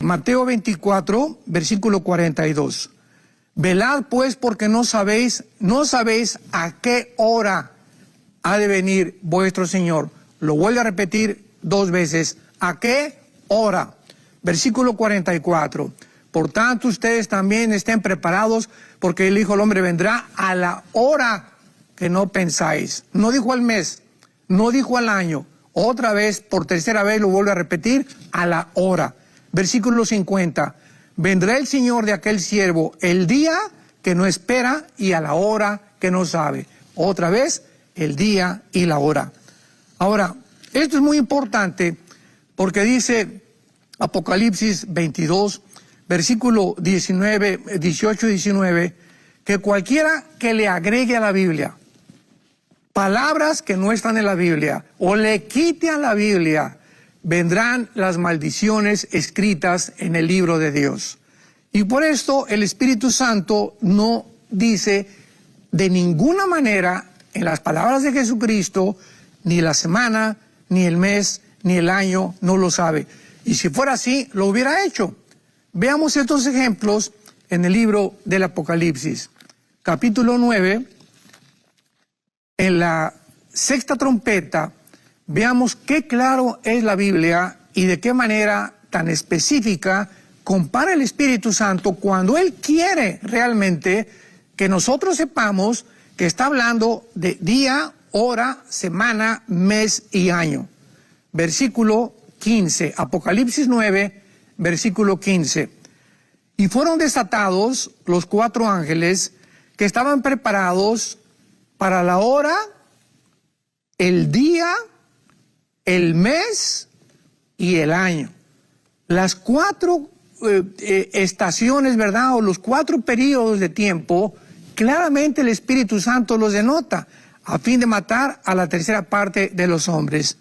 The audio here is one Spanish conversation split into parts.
Mateo 24, versículo 42. Velad pues porque no sabéis a qué hora ha de venir vuestro Señor. Lo vuelvo a repetir 2 veces. ¿A qué hora? Versículo 44. Por tanto, ustedes también estén preparados, porque el Hijo del Hombre vendrá a la hora que no pensáis. No dijo al mes, no dijo al año. Otra vez, por tercera vez, lo vuelvo a repetir, a la hora. Versículo 50. Vendrá el Señor de aquel siervo el día que no espera y a la hora que no sabe. Otra vez, el día y la hora. Ahora, esto es muy importante porque dice Apocalipsis 22, versículo 19, 18 y 19, que cualquiera que le agregue a la Biblia palabras que no están en la Biblia o le quite a la Biblia, vendrán las maldiciones escritas en el libro de Dios. Y por esto el Espíritu Santo no dice de ninguna manera en las palabras de Jesucristo, ni la semana, ni el mes, ni el año, no lo sabe. Y si fuera así, lo hubiera hecho. Veamos estos ejemplos en el libro del Apocalipsis. Capítulo 9, en la 6ª trompeta, veamos qué claro es la Biblia y de qué manera tan específica compara el Espíritu Santo cuando Él quiere realmente que nosotros sepamos que está hablando de día, hora, semana, mes y año. Versículo 15, Apocalipsis 9, versículo 15. Y fueron desatados los 4 ángeles que estaban preparados para la hora, el día, el mes y el año. Las 4 estaciones, ¿verdad? O los 4 periodos de tiempo, claramente el Espíritu Santo los denota, a fin de matar a la tercera parte de los hombres.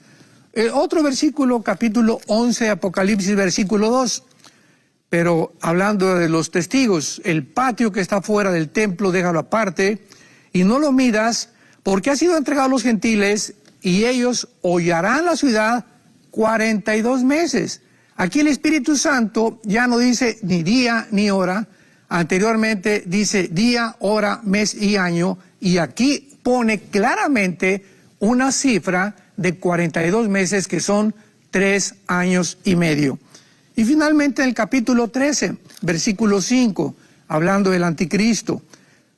Otro versículo, capítulo 11, Apocalipsis, versículo 2. Pero hablando de los testigos, el patio que está fuera del templo, déjalo aparte, y no lo midas, porque ha sido entregado a los gentiles, y ellos hollarán la ciudad 42 meses. Aquí el Espíritu Santo ya no dice ni día ni hora, anteriormente dice día, hora, mes y año, y aquí pone claramente una cifra de 42 meses que son 3 años y medio. Y finalmente en el capítulo 13, versículo 5, hablando del anticristo,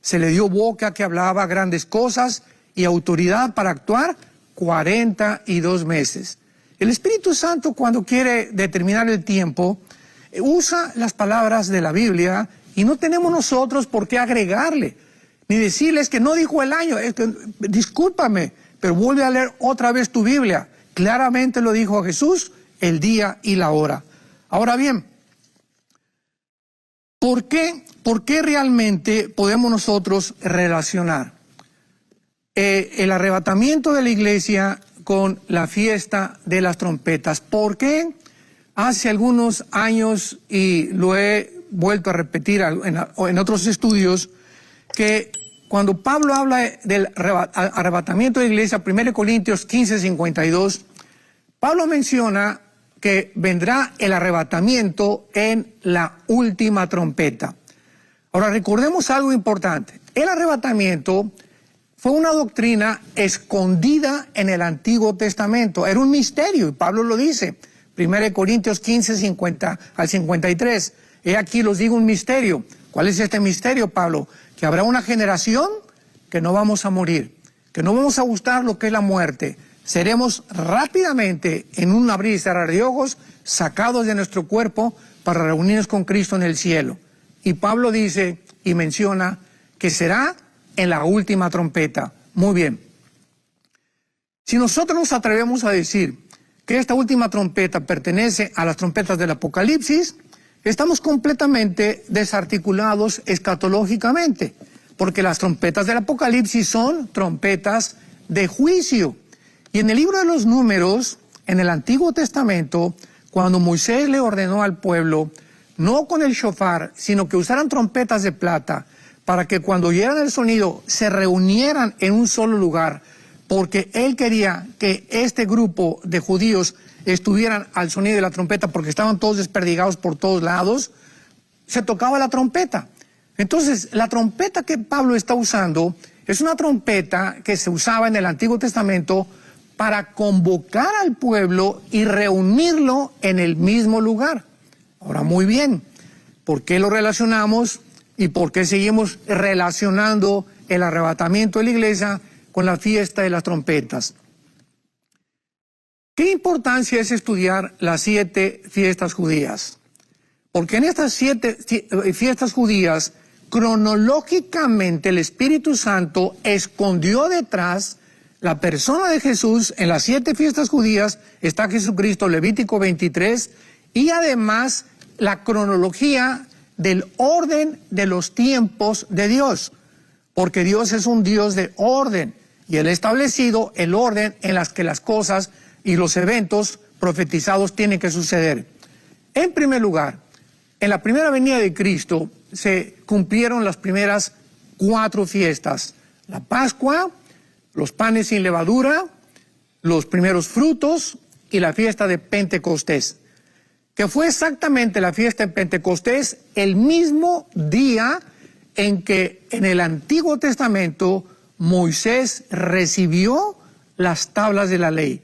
se le dio boca que hablaba grandes cosas y autoridad para actuar 42 meses. El Espíritu Santo, cuando quiere determinar el tiempo, usa las palabras de la Biblia y no tenemos nosotros por qué agregarle, ni decirles que no dijo el año. Discúlpame, pero vuelve a leer otra vez tu Biblia. Claramente lo dijo Jesús, el día y la hora. Ahora bien, ¿por qué realmente podemos nosotros relacionar el arrebatamiento de la iglesia con la fiesta de las trompetas? ¿Por qué hace algunos años, y lo he vuelto a repetir en otros estudios, que cuando Pablo habla del arrebatamiento de la iglesia, 1 Corintios 15, 52, Pablo menciona que vendrá el arrebatamiento en la última trompeta. Ahora recordemos algo importante. El arrebatamiento fue una doctrina escondida en el Antiguo Testamento. Era un misterio, y Pablo lo dice. 1 Corintios 15, 50 al 53. He aquí los digo un misterio. ¿Cuál es este misterio, Pablo? Que habrá una generación que no vamos a morir, que no vamos a gustar lo que es la muerte. Seremos rápidamente, en un abrir y cerrar de ojos, sacados de nuestro cuerpo para reunirnos con Cristo en el cielo. Y Pablo dice y menciona que será en la última trompeta. Muy bien. Si nosotros nos atrevemos a decir que esta última trompeta pertenece a las trompetas del Apocalipsis, estamos completamente desarticulados escatológicamente, porque las trompetas del Apocalipsis son trompetas de juicio. Y en el libro de los Números, en el Antiguo Testamento, cuando Moisés le ordenó al pueblo, no con el shofar, sino que usaran trompetas de plata, para que cuando oyeran el sonido se reunieran en un solo lugar, porque él quería que este grupo de judíos estuvieran al sonido de la trompeta porque estaban todos desperdigados por todos lados, se tocaba la trompeta. Entonces, la trompeta que Pablo está usando es una trompeta que se usaba en el Antiguo Testamento para convocar al pueblo y reunirlo en el mismo lugar. Ahora, muy bien, ¿por qué lo relacionamos y por qué seguimos relacionando el arrebatamiento de la iglesia con la fiesta de las trompetas? ¿Qué importancia es estudiar las 7 fiestas judías? Porque en estas 7 fiestas judías, cronológicamente el Espíritu Santo escondió detrás la persona de Jesús. En las 7 fiestas judías está Jesucristo, Levítico 23, y además la cronología del orden de los tiempos de Dios, porque Dios es un Dios de orden, y Él ha establecido el orden en las que las cosas y los eventos profetizados tienen que suceder. En primer lugar, en la primera venida de Cristo se cumplieron las primeras 4 fiestas: la Pascua, los panes sin levadura, los primeros frutos y la fiesta de Pentecostés, que fue exactamente la fiesta de Pentecostés el mismo día en que en el Antiguo Testamento Moisés recibió las tablas de la ley.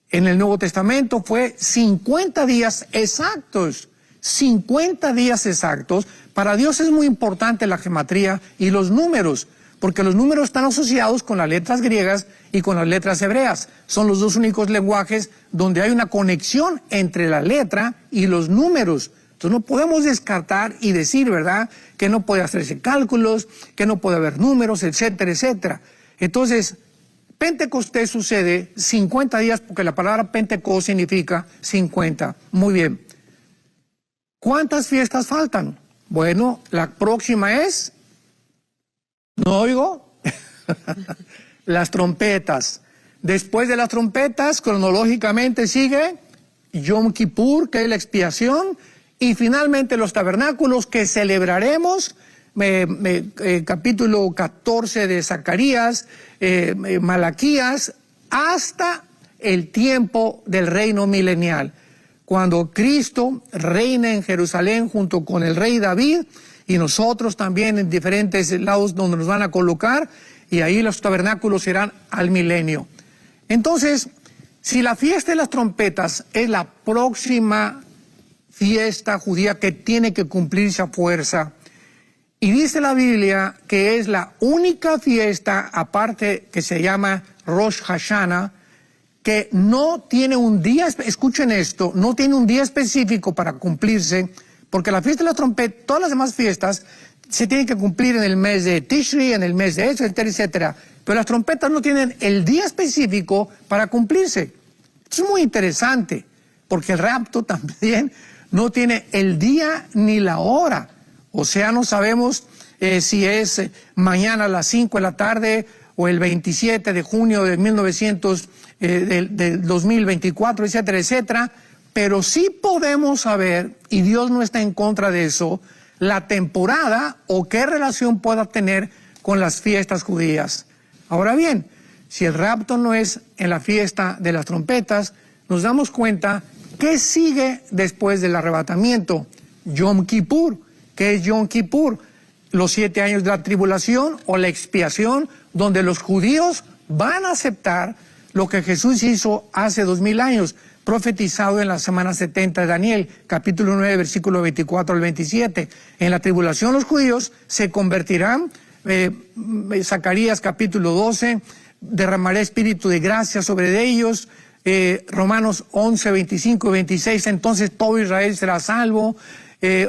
En el Nuevo Testamento fue 50 días exactos. 50 días exactos. Para Dios es muy importante la gematría y los números, porque los números están asociados con las letras griegas y con las letras hebreas. Son los dos únicos lenguajes donde hay una conexión entre la letra y los números. Entonces no podemos descartar y decir, ¿verdad?, que no puede hacerse cálculos, que no puede haber números, etcétera, etcétera. Entonces, Pentecostés sucede 50 días, porque la palabra Pentecostés significa 50. Muy bien. ¿Cuántas fiestas faltan? Bueno, la próxima es, ¿no oigo? Las trompetas. Después de las trompetas, cronológicamente sigue Yom Kippur, que es la expiación, y finalmente los tabernáculos que celebraremos, capítulo 14 de Zacarías, Malaquías, hasta el tiempo del reino milenial, cuando Cristo reina en Jerusalén junto con el rey David, y nosotros también en diferentes lados donde nos van a colocar, y ahí los tabernáculos serán al milenio. Entonces, si la fiesta de las trompetas es la próxima fiesta judía que tiene que cumplirse a fuerza, y dice la Biblia que es la única fiesta, aparte que se llama Rosh Hashanah, que no tiene un día, escuchen esto, no tiene un día específico para cumplirse, porque la fiesta de la trompeta, todas las demás fiestas, se tienen que cumplir en el mes de Tishri, en el mes de etcétera, etcétera. Pero las trompetas no tienen el día específico para cumplirse. Esto es muy interesante, porque el rapto también no tiene el día ni la hora. O sea, no sabemos si es mañana a las 5 de la tarde o el 27 de junio de 2024, etcétera, etcétera. Pero sí podemos saber, y Dios no está en contra de eso, la temporada o qué relación pueda tener con las fiestas judías. Ahora bien, si el rapto no es en la fiesta de las trompetas, nos damos cuenta que sigue después del arrebatamiento. Yom Kippur. ¿Qué es Yom Kippur? Los 7 años de la tribulación o la expiación, donde los judíos van a aceptar lo que Jesús hizo hace 2000 años, profetizado en la semana 70 de Daniel, capítulo 9, versículo 24 al 27. En la tribulación los judíos se convertirán, Zacarías capítulo 12, derramaré espíritu de gracia sobre ellos, Romanos 11, 25 y 26, entonces todo Israel será salvo,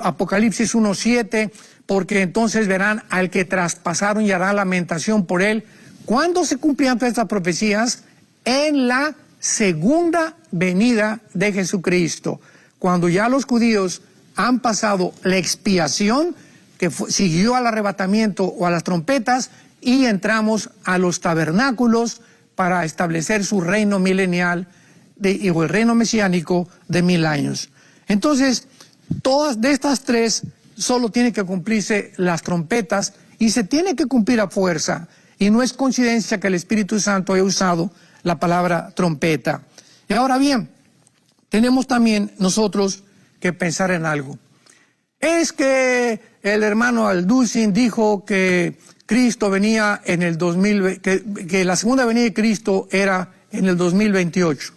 Apocalipsis 1, 7, porque entonces verán al que traspasaron y hará lamentación por él. ¿Cuándo se cumplían todas estas profecías? En la segunda venida de Jesucristo, cuando ya los judíos han pasado la expiación que siguió al arrebatamiento o a las trompetas, y entramos a los tabernáculos para establecer su reino milenial o el reino mesiánico de 1000 años. Entonces, todas de estas 3 solo tienen que cumplirse las trompetas, y se tiene que cumplir a fuerza, y no es coincidencia que el Espíritu Santo haya usado la palabra trompeta. Y ahora bien, tenemos también nosotros que pensar en algo. Es que el hermano Alducin dijo que Cristo venía en el 2020, que la segunda venida de Cristo era en el 2028.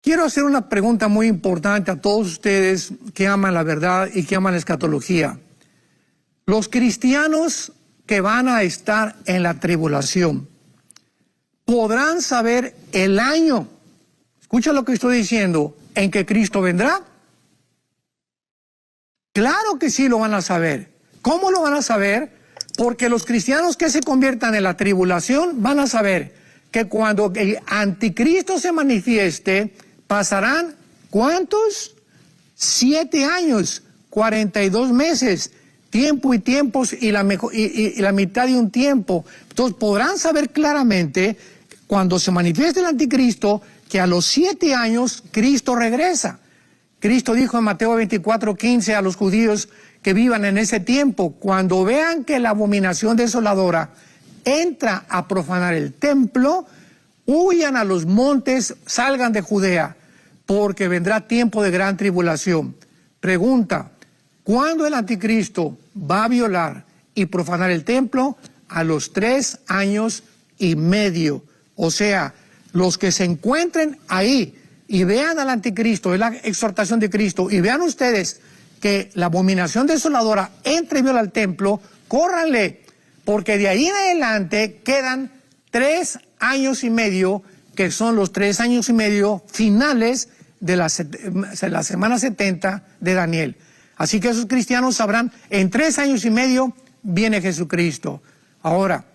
Quiero hacer una pregunta muy importante a todos ustedes que aman la verdad y que aman la escatología. Los cristianos que van a estar en la tribulación, ¿podrán saber el año, escucha lo que estoy diciendo, en que Cristo vendrá? Claro que sí lo van a saber. ¿Cómo lo van a saber? Porque los cristianos que se conviertan en la tribulación van a saber que cuando el anticristo se manifieste, pasarán, ¿cuántos? 7 años, 42 meses, tiempo y tiempos y la mitad de un tiempo. Entonces podrán saber claramente, cuando se manifieste el anticristo, que a los 7 años Cristo regresa. Cristo dijo en Mateo 24:15 a los judíos que vivan en ese tiempo, cuando vean que la abominación desoladora entra a profanar el templo, huyan a los montes, salgan de Judea, porque vendrá tiempo de gran tribulación. Pregunta, ¿cuándo el anticristo va a violar y profanar el templo? A los 3 años y medio. O sea, los que se encuentren ahí y vean al anticristo, es la exhortación de Cristo, y vean ustedes que la abominación desoladora entre y viola el templo, córranle, porque de ahí en adelante quedan 3 años y medio, que son los 3 años y medio finales de la semana 70 de Daniel. Así que esos cristianos sabrán, en 3 años y medio viene Jesucristo. Ahora,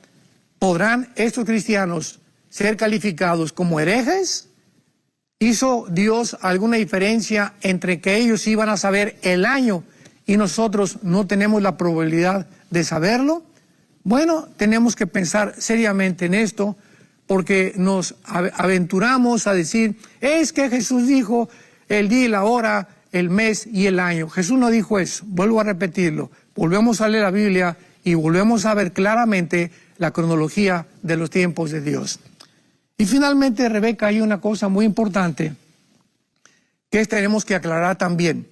¿podrán estos cristianos ser calificados como herejes? ¿Hizo Dios alguna diferencia entre que ellos iban a saber el año y nosotros no tenemos la probabilidad de saberlo? Bueno, tenemos que pensar seriamente en esto, porque nos aventuramos a decir, es que Jesús dijo el día y la hora, el mes y el año. Jesús no dijo eso, vuelvo a repetirlo. Volvemos a leer la Biblia y volvemos a ver claramente la cronología de los tiempos de Dios. Y finalmente, Rebeca, hay una cosa muy importante que tenemos que aclarar también.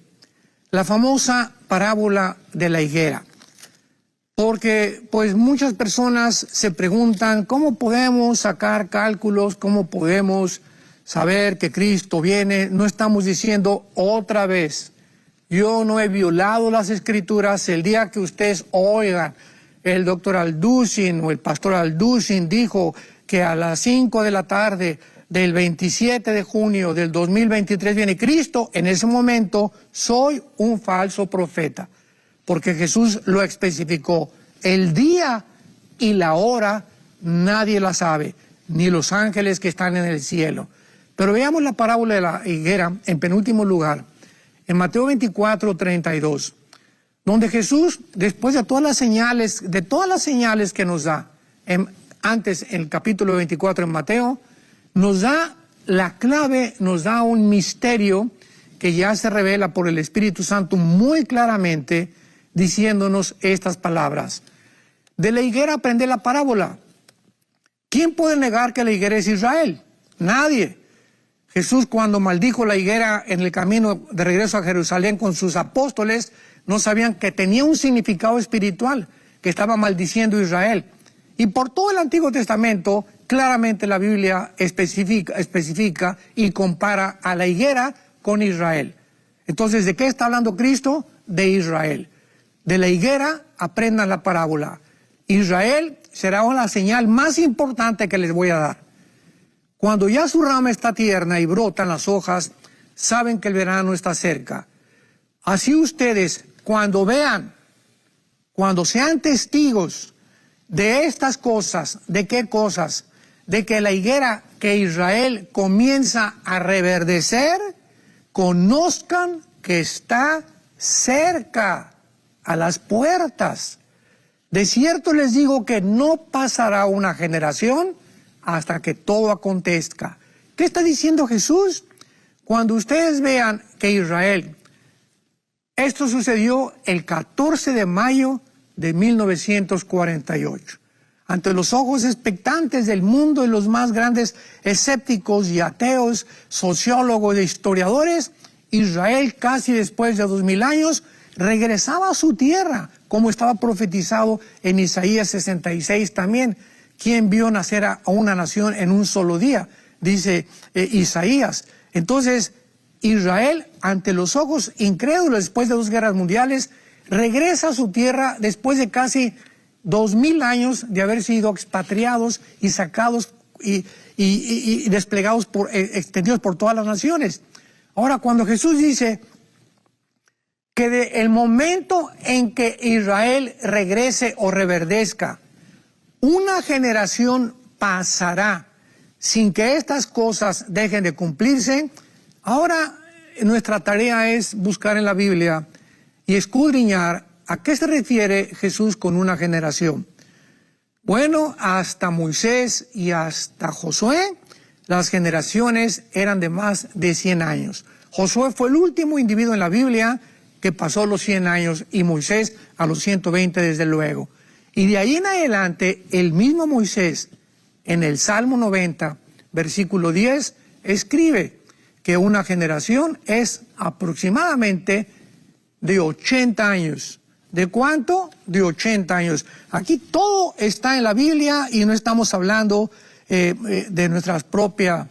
La famosa parábola de la higuera. Porque pues muchas personas se preguntan cómo podemos sacar cálculos, cómo podemos saber que Cristo viene. No estamos diciendo otra vez, yo no he violado las Escrituras. El día que ustedes oigan el doctor Alducin o el pastor Alducin dijo que a las 5 de la tarde del 27 de junio del 2023 viene Cristo, en ese momento soy un falso profeta, porque Jesús lo especificó. El día y la hora nadie la sabe, ni los ángeles que están en el cielo. Pero veamos la parábola de la higuera en penúltimo lugar, en Mateo 24:32, donde Jesús, después de todas las señales que nos da, antes en el capítulo 24 en Mateo, nos da la clave, nos da un misterio que ya se revela por el Espíritu Santo muy claramente, diciéndonos estas palabras. De la higuera aprende la parábola. ¿Quién puede negar que la higuera es Israel? Nadie. Jesús, cuando maldijo la higuera en el camino de regreso a Jerusalén con sus apóstoles, no sabían que tenía un significado espiritual, que estaba maldiciendo a Israel. Y por todo el Antiguo Testamento, claramente la Biblia especifica y compara a la higuera con Israel. Entonces, ¿de qué está hablando Cristo? De Israel. De la higuera aprendan la parábola. Israel será la señal más importante que les voy a dar. Cuando ya su rama está tierna y brotan las hojas, saben que el verano está cerca. Así ustedes, cuando vean, cuando sean testigos de estas cosas, ¿de qué cosas? De que la higuera, que Israel comienza a reverdecer, conozcan que está cerca, a las puertas. De cierto les digo que no pasará una generación hasta que todo acontezca. ¿Qué está diciendo Jesús? Cuando ustedes vean que Israel, esto sucedió el 14 de mayo de 1948. ante los ojos expectantes del mundo y los más grandes escépticos y ateos, sociólogos e historiadores, Israel, casi después de 2000 años, regresaba a su tierra, como estaba profetizado en Isaías 66 también. ¿Quién vio nacer a una nación en un solo día? Dice Isaías. Entonces, Israel, ante los ojos incrédulos después de 2 guerras mundiales, regresa a su tierra después de casi 2000 años de haber sido expatriados y sacados y desplegados extendidos por todas las naciones. Ahora, cuando Jesús dice que el momento en que Israel regrese o reverdezca, una generación pasará sin que estas cosas dejen de cumplirse, ahora nuestra tarea es buscar en la Biblia y escudriñar a qué se refiere Jesús con una generación. Bueno, hasta Moisés y hasta Josué, las generaciones eran de más de 100 años. Josué fue el último individuo en la Biblia que pasó los 100 años y Moisés a los 120 desde luego. Y de ahí en adelante, el mismo Moisés, en el Salmo 90, versículo 10, escribe que una generación es aproximadamente de 80 años. ¿De cuánto? De 80 años. Aquí todo está en la Biblia y no estamos hablando de nuestras propias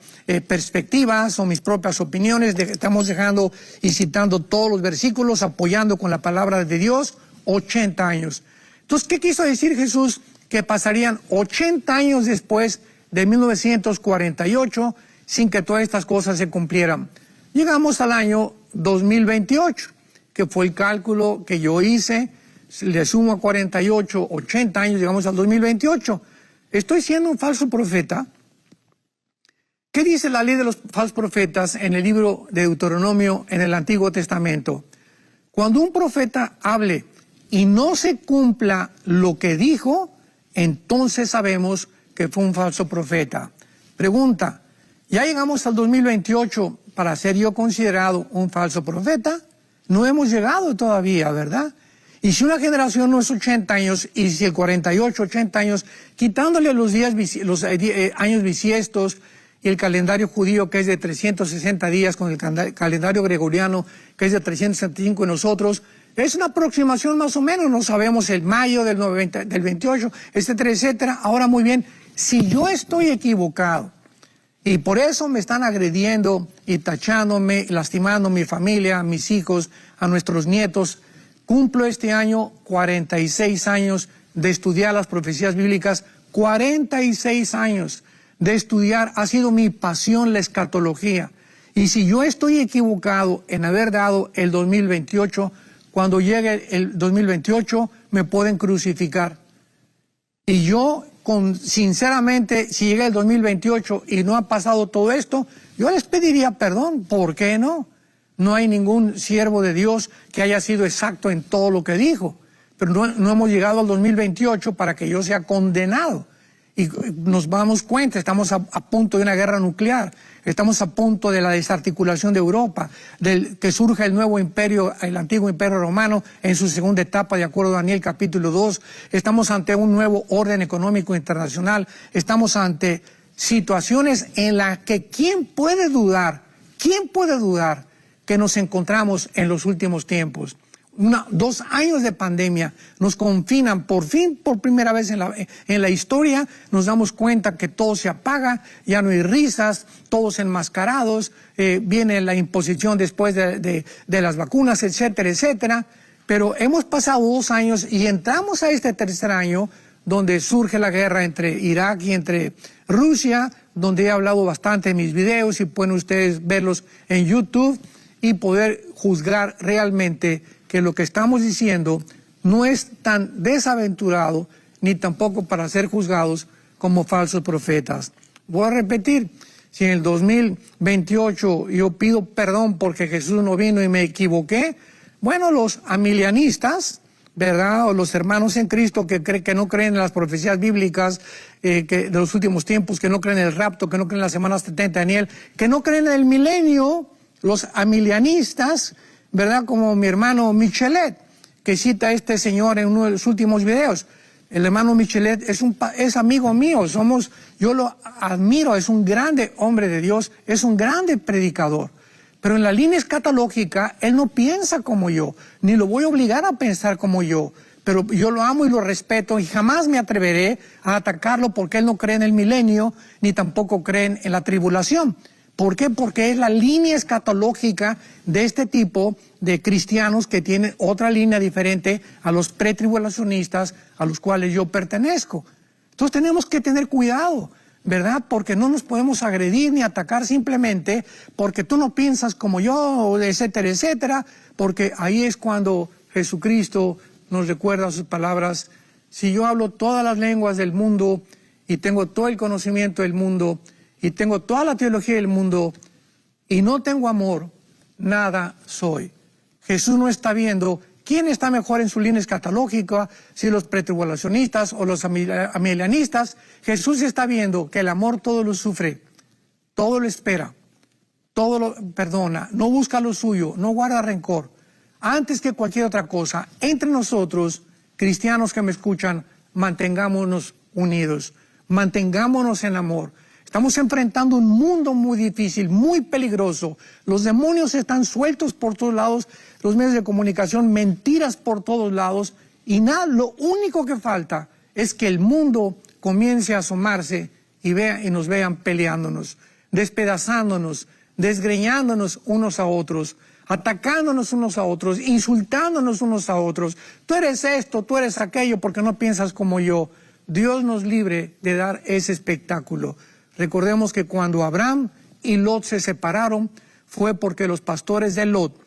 perspectivas o mis propias opiniones. Estamos dejando y citando todos los versículos, apoyando con la palabra de Dios, 80 años. Entonces, ¿qué quiso decir Jesús? Que pasarían 80 años después de 1948 sin que todas estas cosas se cumplieran. Llegamos al año 2028, que fue el cálculo que yo hice, le sumo a 48, 80 años, llegamos al 2028. ¿Estoy siendo un falso profeta? ¿Qué dice la ley de los falsos profetas en el libro de Deuteronomio en el Antiguo Testamento? Cuando un profeta hable y no se cumpla lo que dijo, entonces sabemos que fue un falso profeta. Pregunta, ¿ya llegamos al 2028 para ser yo considerado un falso profeta? No hemos llegado todavía, ¿verdad? Y si una generación no es 80 años, y si el 48, 80 años, quitándole los años bisiestos y el calendario judío que es de 360 días con el calendario gregoriano que es de 365 en nosotros, es una aproximación más o menos, no sabemos el mayo del 28, etcétera, etcétera. Ahora muy bien, si yo estoy equivocado y por eso me están agrediendo y tachándome, lastimando a mi familia, a mis hijos, a nuestros nietos, cumplo este año 46 años de estudiar las profecías bíblicas, 46 años de estudiar, ha sido mi pasión la escatología. Y si yo estoy equivocado en haber dado el 2028, cuando llegue el 2028 me pueden crucificar. Y yo, sinceramente, si llega el 2028 y no ha pasado todo esto, yo les pediría perdón. ¿Por qué no? No hay ningún siervo de Dios que haya sido exacto en todo lo que dijo. Pero no hemos llegado al 2028 para que yo sea condenado. Y nos damos cuenta, estamos a punto de una guerra nuclear, estamos a punto de la desarticulación de Europa, que surja el nuevo imperio, el antiguo imperio romano en su segunda etapa, de acuerdo a Daniel capítulo 2, estamos ante un nuevo orden económico internacional, estamos ante situaciones en las que ¿quién puede dudar que nos encontramos en los últimos tiempos? 2 años de pandemia nos confinan, por primera vez en la historia, nos damos cuenta que todo se apaga, ya no hay risas, todos enmascarados, viene la imposición después de las vacunas, etcétera, etcétera. Pero hemos pasado 2 años y entramos a este tercer año donde surge la guerra entre Irak y entre Rusia, donde he hablado bastante en mis videos y pueden ustedes verlos en YouTube y poder juzgar realmente que lo que estamos diciendo no es tan desaventurado ni tampoco para ser juzgados como falsos profetas. Voy a repetir, si en el 2028 yo pido perdón porque Jesús no vino y me equivoqué, bueno, los amilianistas, ¿verdad? O los hermanos en Cristo que no creen en las profecías bíblicas de los últimos tiempos, que no creen en el rapto, que no creen en las semanas 70 de Daniel, que no creen en el milenio, los amilianistas, ¿verdad? Como mi hermano Michelet, que cita a este señor en uno de los últimos videos. El hermano Michelet es amigo mío, yo lo admiro, es un grande hombre de Dios, es un grande predicador. Pero en la línea escatológica, él no piensa como yo, ni lo voy a obligar a pensar como yo. Pero yo lo amo y lo respeto y jamás me atreveré a atacarlo porque él no cree en el milenio, ni tampoco cree en la tribulación. ¿Por qué? Porque es la línea escatológica de este tipo de cristianos que tienen otra línea diferente a los pretribulacionistas a los cuales yo pertenezco. Entonces tenemos que tener cuidado, ¿verdad? Porque no nos podemos agredir ni atacar simplemente porque tú no piensas como yo, etcétera, etcétera, porque ahí es cuando Jesucristo nos recuerda sus palabras: si yo hablo todas las lenguas del mundo y tengo todo el conocimiento del mundo y tengo toda la teología del mundo y no tengo amor, nada soy. Jesús no está viendo quién está mejor en su línea escatológica, si los pretribulacionistas o los amilianistas. Jesús está viendo que el amor todo lo sufre, todo lo espera, todo lo perdona, no busca lo suyo, no guarda rencor. Antes que cualquier otra cosa, entre nosotros, cristianos que me escuchan, mantengámonos unidos, mantengámonos en amor. Estamos enfrentando un mundo muy difícil, muy peligroso. Los demonios están sueltos por todos lados, los medios de comunicación, mentiras por todos lados. Y nada, lo único que falta es que el mundo comience a asomarse y nos vean peleándonos, despedazándonos, desgreñándonos unos a otros, atacándonos unos a otros, insultándonos unos a otros. Tú eres esto, tú eres aquello porque no piensas como yo. Dios nos libre de dar ese espectáculo. Recordemos que cuando Abraham y Lot se separaron fue porque los pastores de Lot,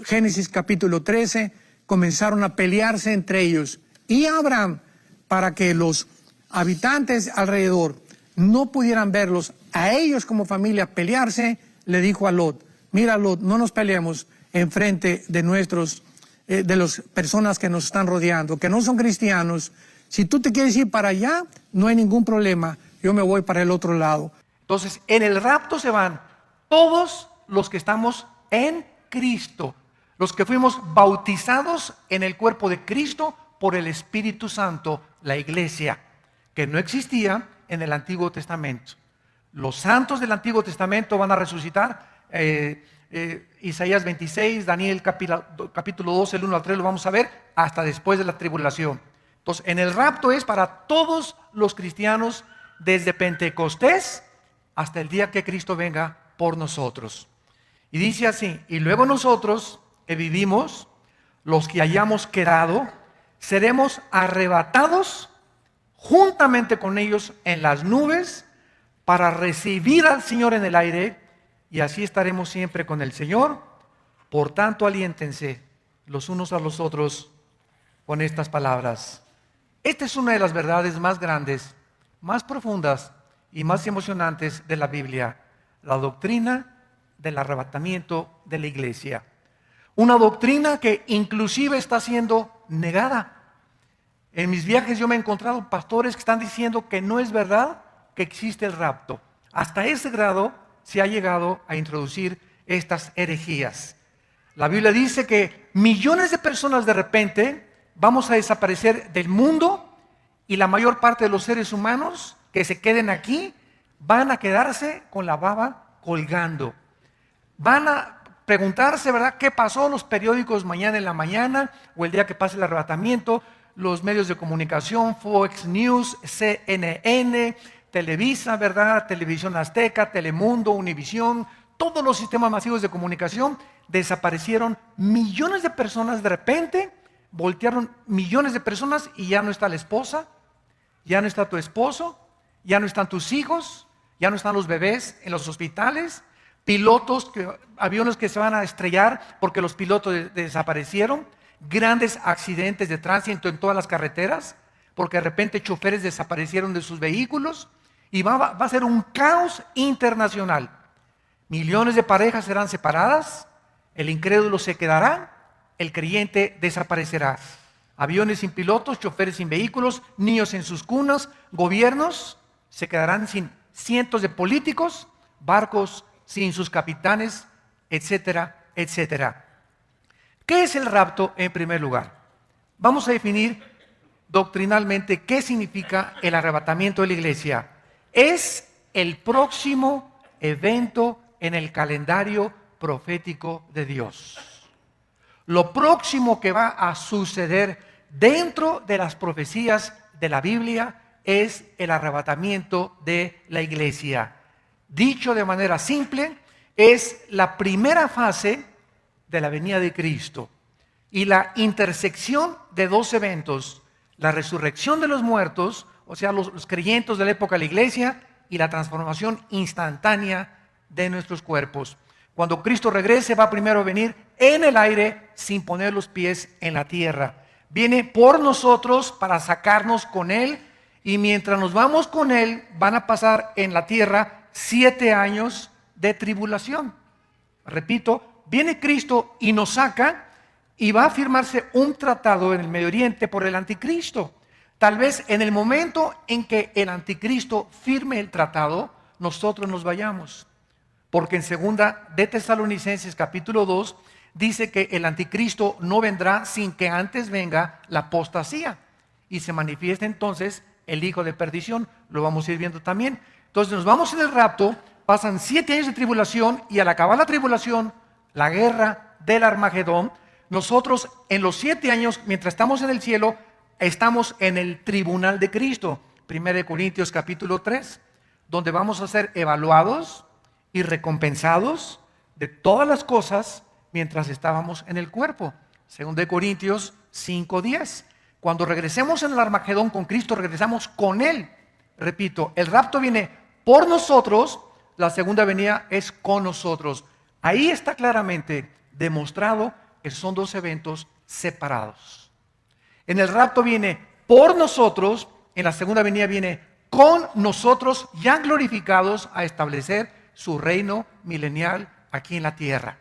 Génesis capítulo 13, comenzaron a pelearse entre ellos. Y Abraham, para que los habitantes alrededor no pudieran verlos a ellos como familia pelearse, le dijo a Lot: mira, Lot, no nos peleemos enfrente de las personas que nos están rodeando, que no son cristianos. Si tú te quieres ir para allá, no hay ningún problema. Yo me voy para el otro lado. Entonces, en el rapto se van todos los que estamos en Cristo, los que fuimos bautizados en el cuerpo de Cristo por el Espíritu Santo, la iglesia, que no existía en el Antiguo Testamento. Los santos del Antiguo Testamento van a resucitar. Isaías 26, Daniel capítulo 12, el 1 al 3 lo vamos a ver hasta después de la tribulación. Entonces, en el rapto es para todos los cristianos desde Pentecostés hasta el día que Cristo venga por nosotros. Y dice así: y luego nosotros que vivimos, los que hayamos quedado, seremos arrebatados juntamente con ellos en las nubes para recibir al Señor en el aire, y así estaremos siempre con el Señor. Por tanto, aliéntense los unos a los otros con estas palabras. Esta es una de las verdades más grandes, más profundas y más emocionantes de la Biblia: la doctrina del arrebatamiento de la iglesia. Una doctrina que inclusive está siendo negada. En mis viajes yo me he encontrado pastores que están diciendo que no es verdad que existe el rapto. Hasta ese grado se ha llegado a introducir estas herejías. La Biblia dice que millones de personas de repente vamos a desaparecer del mundo, y la mayor parte de los seres humanos que se queden aquí van a quedarse con la baba colgando. Van a preguntarse, ¿verdad?, qué pasó. Los periódicos mañana en la mañana o el día que pase el arrebatamiento, los medios de comunicación, Fox News, CNN, Televisa, ¿verdad?, Televisión Azteca, Telemundo, Univisión, todos los sistemas masivos de comunicación, desaparecieron millones de personas de repente. Voltearon millones de personas y ya no está la esposa, ya no está tu esposo, ya no están tus hijos, ya no están los bebés en los hospitales, aviones que se van a estrellar porque los pilotos desaparecieron, grandes accidentes de tránsito en todas las carreteras porque de repente choferes desaparecieron de sus vehículos, y va a ser un caos internacional. Millones de parejas serán separadas, el incrédulo se quedará, el creyente desaparecerá. Aviones sin pilotos, choferes sin vehículos, niños en sus cunas, gobiernos se quedarán sin cientos de políticos, barcos sin sus capitanes, etcétera, etcétera. ¿Qué es el rapto en primer lugar? Vamos a definir doctrinalmente qué significa el arrebatamiento de la iglesia. Es el próximo evento en el calendario profético de Dios. Lo próximo que va a suceder dentro de las profecías de la Biblia es el arrebatamiento de la iglesia. Dicho de manera simple, es la primera fase de la venida de Cristo y la intersección de dos eventos: la resurrección de los muertos, o sea, los creyentes de la época de la iglesia, y la transformación instantánea de nuestros cuerpos. Cuando Cristo regrese, va primero a venir en el aire sin poner los pies en la tierra. Viene por nosotros para sacarnos con Él, y mientras nos vamos con Él, van a pasar en la tierra 7 años de tribulación. Repito, viene Cristo y nos saca, y va a firmarse un tratado en el Medio Oriente por el anticristo. Tal vez en el momento en que el anticristo firme el tratado, nosotros nos vayamos. Porque en 2 de Tesalonicenses capítulo 2 dice que el anticristo no vendrá sin que antes venga la apostasía y se manifieste entonces el hijo de perdición. Lo vamos a ir viendo también. Entonces nos vamos en el rapto, pasan 7 años de tribulación, y al acabar la tribulación, la guerra del Armagedón, nosotros en los 7 años, mientras estamos en el cielo, estamos en el tribunal de Cristo. 1 Corintios capítulo 3, donde vamos a ser evaluados y recompensados de todas las cosas mientras estábamos en el cuerpo. 2 Corintios 5:10. Cuando regresemos en el Armagedón con Cristo, regresamos con Él. Repito, el rapto viene por nosotros, la segunda venida es con nosotros. Ahí está claramente demostrado que son dos eventos separados. En el rapto viene por nosotros, en la segunda venida viene con nosotros, ya glorificados, a establecer su reino milenial aquí en la tierra.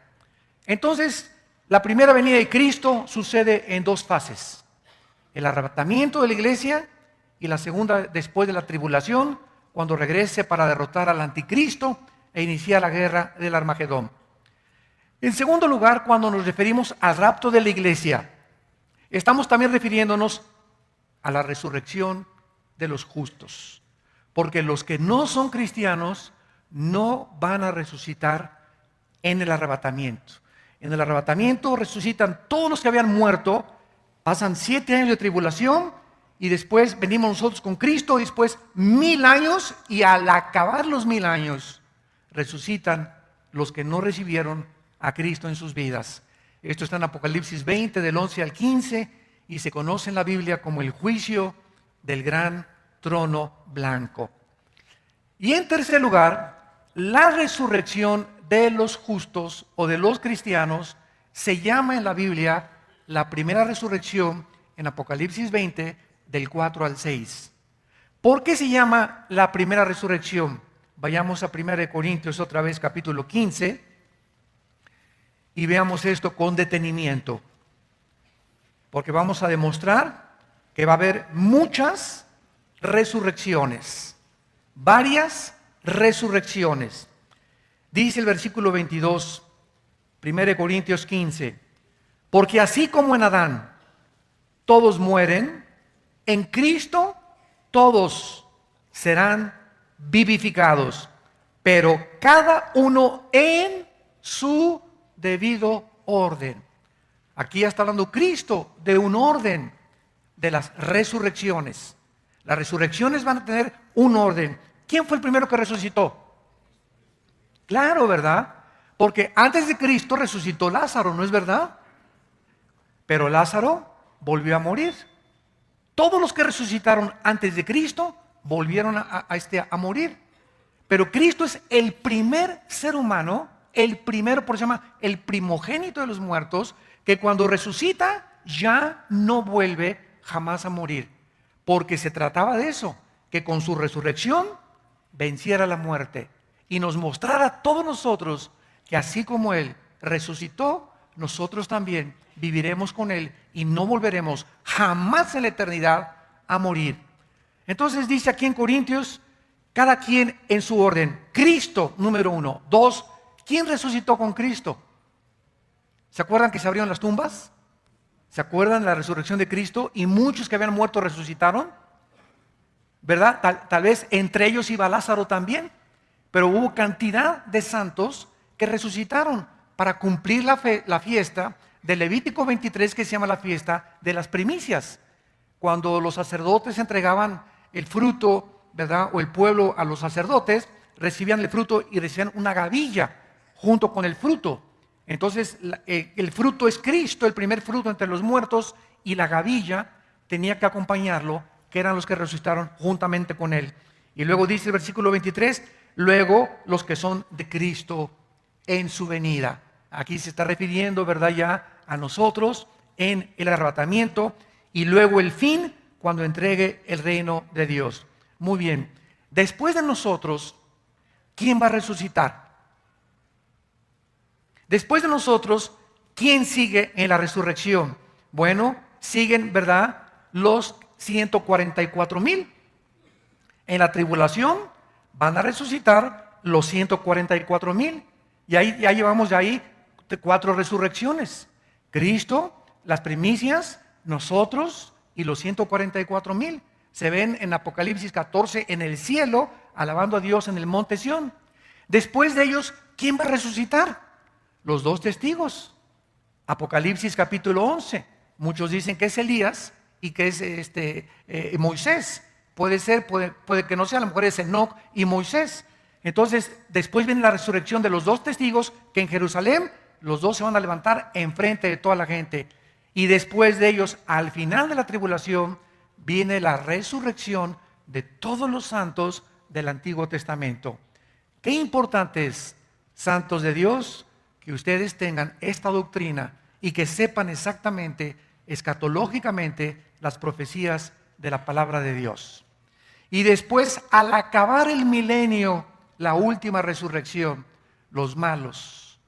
Entonces, la primera venida de Cristo sucede en dos fases: el arrebatamiento de la iglesia, y la segunda después de la tribulación, cuando regrese para derrotar al anticristo e iniciar la guerra del Armagedón. En segundo lugar, cuando nos referimos al rapto de la iglesia, estamos también refiriéndonos a la resurrección de los justos, porque los que no son cristianos no van a resucitar en el arrebatamiento. En el arrebatamiento resucitan todos los que habían muerto, pasan 7 años de tribulación, y después venimos nosotros con Cristo, y después 1000 años, y al acabar los 1000 años resucitan los que no recibieron a Cristo en sus vidas. Esto está en Apocalipsis 20, del 11 al 15, y se conoce en la Biblia como el juicio del gran trono blanco. Y en tercer lugar, la resurrección de los justos o de los cristianos se llama en la Biblia la primera resurrección, en Apocalipsis 20, del 4 al 6. ¿Por qué se llama la primera resurrección? Vayamos a 1 Corintios otra vez, capítulo 15, y veamos esto con detenimiento, porque vamos a demostrar que va a haber muchas resurrecciones, varias resurrecciones. Dice el versículo 22, 1 Corintios 15, porque así como en Adán todos mueren, en Cristo todos serán vivificados, pero cada uno en su debido orden. Aquí ya está hablando Cristo de un orden de las resurrecciones. Las resurrecciones van a tener un orden. ¿Quién fue el primero que resucitó? Claro, ¿verdad? Porque antes de Cristo resucitó Lázaro, ¿no es verdad? Pero Lázaro volvió a morir. Todos los que resucitaron antes de Cristo volvieron a morir. Pero Cristo es el primer ser humano, el primero, por eso se llama el primogénito de los muertos, que cuando resucita ya no vuelve jamás a morir. Porque se trataba de eso, que con su resurrección venciera la muerte y nos mostrara a todos nosotros que así como Él resucitó, nosotros también viviremos con Él y no volveremos jamás en la eternidad a morir. Entonces dice aquí en Corintios, cada quien en su orden. Cristo, número 1. 2, ¿quién resucitó con Cristo? ¿Se acuerdan que se abrieron las tumbas? ¿Se acuerdan de la resurrección de Cristo? Y muchos que habían muerto resucitaron, ¿verdad? Tal vez entre ellos iba Lázaro también, pero hubo cantidad de santos que resucitaron para cumplir la fiesta de Levítico 23, que se llama la fiesta de las primicias. Cuando los sacerdotes entregaban el fruto, ¿verdad? O el pueblo a los sacerdotes, recibían el fruto y recibían una gavilla junto con el fruto. Entonces el fruto es Cristo, el primer fruto entre los muertos, y la gavilla tenía que acompañarlo, que eran los que resucitaron juntamente con él. Y luego dice el versículo 23, luego los que son de Cristo en su venida. Aquí se está refiriendo, ¿verdad?, ya a nosotros en el arrebatamiento, y luego el fin, cuando entregue el reino de Dios. Muy bien, después de nosotros, ¿quién va a resucitar? Después de nosotros, ¿quién sigue en la resurrección? Bueno, siguen, ¿verdad?, los 144,000. En la tribulación van a resucitar los 144,000. Y ahí ya llevamos 4 resurrecciones. Cristo, las primicias, nosotros y los 144,000. Se ven en Apocalipsis 14 en el cielo, alabando a Dios en el monte Sión. Después de ellos, ¿quién va a resucitar? Los 2 testigos. Apocalipsis capítulo 11. Muchos dicen que es Elías y que es Moisés. Puede ser, puede que no sea, a lo mejor es Enoc y Moisés. Entonces, después viene la resurrección de los 2 testigos, que en Jerusalén los 2 se van a levantar enfrente de toda la gente. Y después de ellos, al final de la tribulación, viene la resurrección de todos los santos del Antiguo Testamento. Qué importante es, santos de Dios, que ustedes tengan esta doctrina y que sepan exactamente, escatológicamente, las profecías de la palabra de Dios. Y después, al acabar el milenio, la última resurrección, los malos,